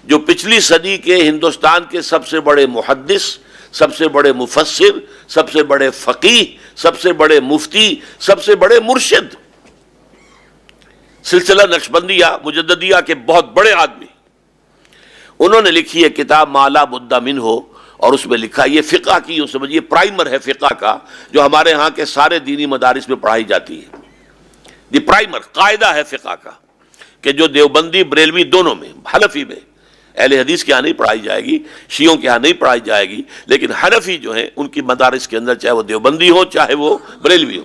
جو پچھلی صدی کے ہندوستان کے سب سے بڑے محدث، سب سے بڑے مفسر، سب سے بڑے فقیہ، سب سے بڑے مفتی، سب سے بڑے مرشد، سلسلہ نقشبندیہ مجددیہ کے بہت بڑے آدمی، انہوں نے لکھی ہے کتاب ما لا بد منہ، اور اس میں لکھا یہ فقہ کی یوں سمجھیے پرائمر ہے فقہ کا جو ہمارے ہاں کے سارے دینی مدارس میں پڑھائی جاتی ہے، یہ پرائمر قاعدہ ہے فقہ کا کہ جو دیوبندی بریلوی دونوں میں، حنفی میں اہل حدیث کے ہاں نہیں پڑھائی جائے گی، شیعوں کے ہاں نہیں پڑھائی جائے گی، لیکن حنفی جو ہیں ان کی مدارس کے اندر چاہے وہ دیوبندی ہو چاہے وہ بریلوی ہو،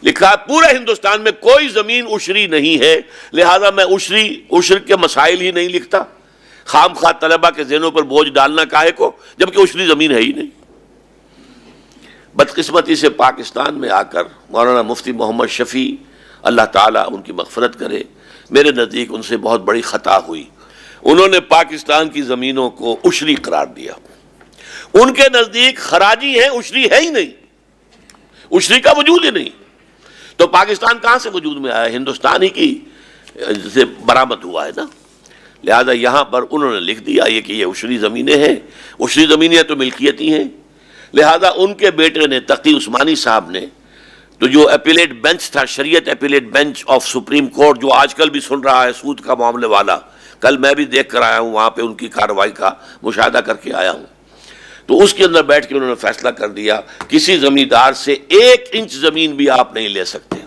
لکھا ہے پورے ہندوستان میں کوئی زمین عشری نہیں ہے، لہذا میں عشر کے مسائل ہی نہیں لکھتا، خام خواہ طلبہ کے ذہنوں پر بوجھ ڈالنا کاہے کو جبکہ عشری زمین ہے ہی نہیں۔ بدقسمتی سے پاکستان میں آ کر مولانا مفتی محمد شفیع اللہ تعالیٰ ان کی مغفرت کرے، میرے نزدیک ان سے بہت بڑی خطا ہوئی، انہوں نے پاکستان کی زمینوں کو عشری قرار دیا، ان کے نزدیک خراجی ہے، عشری ہے ہی نہیں، عشری کا وجود ہی نہیں، تو پاکستان کہاں سے وجود میں آیا؟ ہندوستان ہی کی سے برآمد ہوا ہے نا، لہذا یہاں پر انہوں نے لکھ دیا یہ کہ یہ عشری زمینیں ہیں، عشری زمینیں تو ملکیتی ہیں، لہذا ان کے بیٹے نے تقی عثمانی صاحب نے تو جو اپیلیٹ بینچ تھا، شریعت appellate bench of supreme court جو آج کل بھی سن رہا ہے سود کا معاملے والا، کل میں بھی دیکھ کر آیا ہوں وہاں پہ ان کی کارروائی کا مشاہدہ کر کے آیا ہوں، تو اس کے اندر بیٹھ کے انہوں نے فیصلہ کر دیا کسی زمیندار سے 1 انچ زمین بھی آپ نہیں لے سکتے،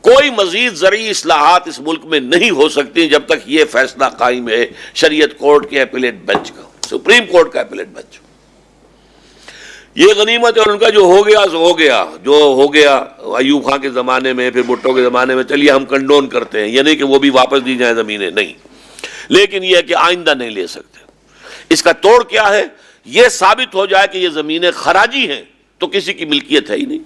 کوئی مزید زرعی اصلاحات اس ملک میں نہیں ہو سکتی جب تک یہ فیصلہ قائم ہے شریعت کورٹ کے اپیلیٹ بینچ کا، سپریم کورٹ کا اپیلیٹ بینچ۔ یہ غنیمت ہے، اور ان کا جو ہو گیا سو ہو گیا، جو ہو گیا ایوب خان کے زمانے میں پھر بھٹو کے زمانے میں، چلیے ہم کنڈون کرتے ہیں، یہ نہیں کہ وہ بھی واپس دی جائیں زمینیں، نہیں، لیکن یہ ہے کہ آئندہ نہیں لے سکتے۔ اس کا توڑ کیا ہے؟ یہ ثابت ہو جائے کہ یہ زمینیں خراجی ہیں تو کسی کی ملکیت ہے ہی نہیں،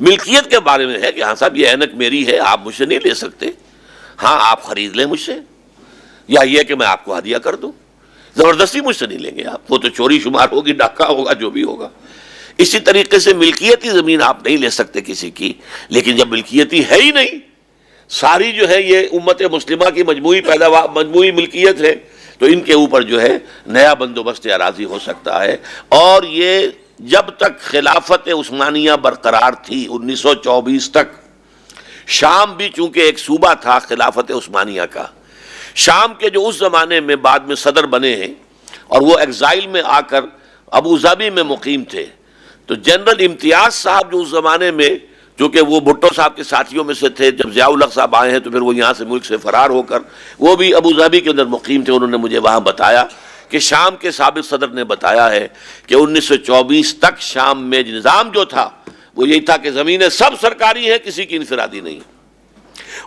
ملکیت کے بارے میں ہے کہ ہاں صاحب یہ اینک میری ہے، آپ مجھ سے نہیں لے سکتے، ہاں آپ خرید لیں مجھ سے، یا یہ کہ میں آپ کو ہدیہ کر دوں، زبردستی مجھ سے نہیں لیں گے آپ، وہ تو چوری شمار ہوگی، ڈاکہ ہوگا، جو بھی ہوگا۔ اسی طریقے سے ملکیتی زمین آپ نہیں لے سکتے کسی کی، لیکن جب ملکیتی ہے ہی نہیں، ساری جو ہے یہ امت مسلمہ کی مجموعی پیداوار، مجموعی ملکیت ہے، تو ان کے اوپر جو ہے نیا بندوبست اراضی ہو سکتا ہے، اور یہ جب تک خلافت عثمانیہ برقرار تھی 1924 تک، شام بھی چونکہ ایک صوبہ تھا خلافت عثمانیہ کا، شام کے جو اس زمانے میں بعد میں صدر بنے ہیں اور وہ ایگزائل میں آ کر ابو ظبی میں مقیم تھے، تو جنرل امتیاز صاحب جو اس زمانے میں، چونکہ وہ بھٹو صاحب کے ساتھیوں میں سے تھے، جب ضیاء الحق صاحب آئے ہیں تو پھر وہ یہاں سے ملک سے فرار ہو کر وہ بھی ابو ظبی کے اندر مقیم تھے، انہوں نے مجھے وہاں بتایا کہ شام کے سابق صدر نے بتایا ہے کہ 1924 تک شام میں نظام جو تھا وہ یہی تھا کہ زمینیں سب سرکاری ہیں، کسی کی انفرادی نہیں،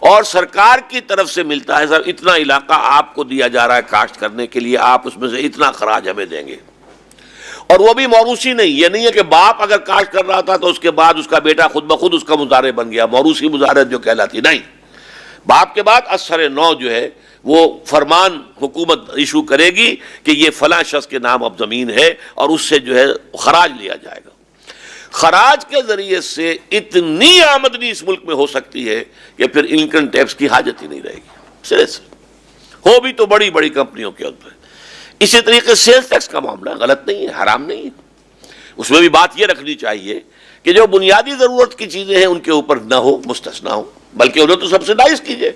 اور سرکار کی طرف سے ملتا ہے، سر اتنا علاقہ آپ کو دیا جا رہا ہے کاشت کرنے کے لیے، آپ اس میں سے اتنا خراج ہمیں دیں گے، اور وہ بھی موروثی نہیں، یہ نہیں ہے کہ باپ اگر کاشت کر رہا تھا تو اس کے بعد اس کا بیٹا خود بخود اس کا مزارع بن گیا، موروثی مزارعت جو کہلاتی، نہیں، باپ کے بعد اثر نو جو ہے وہ فرمان حکومت ایشو کرے گی کہ یہ فلاں شخص کے نام اب زمین ہے اور اس سے جو ہے خراج لیا جائے گا۔ خراج کے ذریعے سے اتنی آمدنی اس ملک میں ہو سکتی ہے کہ پھر انکم ٹیکس کی حاجت ہی نہیں رہے گی، سرے سے ہو بھی تو بڑی بڑی کمپنیوں کے اندر۔ اسی طریقے سیلز ٹیکس کا معاملہ غلط نہیں ہے، حرام نہیں ہے، اس میں بھی بات یہ رکھنی چاہیے کہ جو بنیادی ضرورت کی چیزیں ہیں ان کے اوپر نہ ہو، مستثنیٰ ہو، بلکہ انہیں تو سبسیڈائز کیجئے،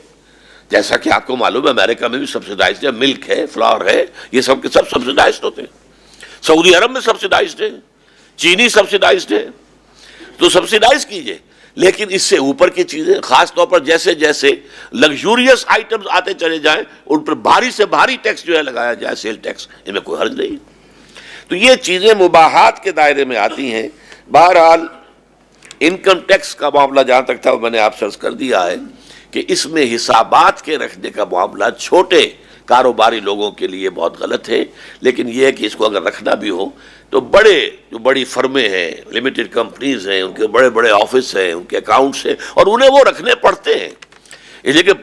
جیسا کہ آپ کو معلوم ہے امریکہ میں بھی سبسیڈائزڈ ہے، ملک ہے، فلاور ہے، یہ سب کے سب سبسیڈائزڈ ہوتے ہیں، سعودی عرب میں سبسیڈائزڈ ہے، چینی سبسیڈائزڈ ہے، تو سبسیڈائز کیجئے، لیکن اس سے اوپر کی چیزیں، خاص طور پر جیسے جیسے لگژوریس آئٹمز آتے چلے جائیں ان پر بھاری سے بھاری ٹیکس جو ہے لگایا جائے، سیل ٹیکس، ان میں کوئی حرج نہیں، تو یہ چیزیں مباحات کے دائرے میں آتی ہیں۔ بہرحال انکم ٹیکس کا معاملہ جہاں تک تھا وہ میں نے آپ سے عرض کر دیا ہے کہ اس میں حسابات کے رکھنے کا معاملہ چھوٹے کاروباری لوگوں کے لیے بہت غلط ہے، لیکن یہ ہے کہ اس کو اگر رکھنا بھی ہو تو جو بڑی فرمیں ہیں، لمیٹڈ کمپنیز ہیں، ان کے بڑے بڑے آفس ہیں، ان کے اکاؤنٹس ہیں، اور انہیں وہ رکھنے پڑتے ہیں. اس لیے کہ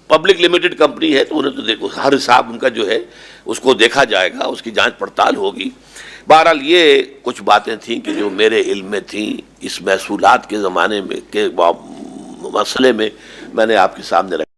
پبلک لمیٹڈ کمپنی ہے تو انہیں تو دیکھو ہر حساب ان کا جو ہے اس کو دیکھا جائے گا، اس کی جانچ پڑتال ہوگی. بہرحال یہ کچھ باتیں تھیں کہ جو میرے علم میں تھیں اس محصولات کے زمانے میں کے مسئلے میں نے آپ کے سامنے رکھا.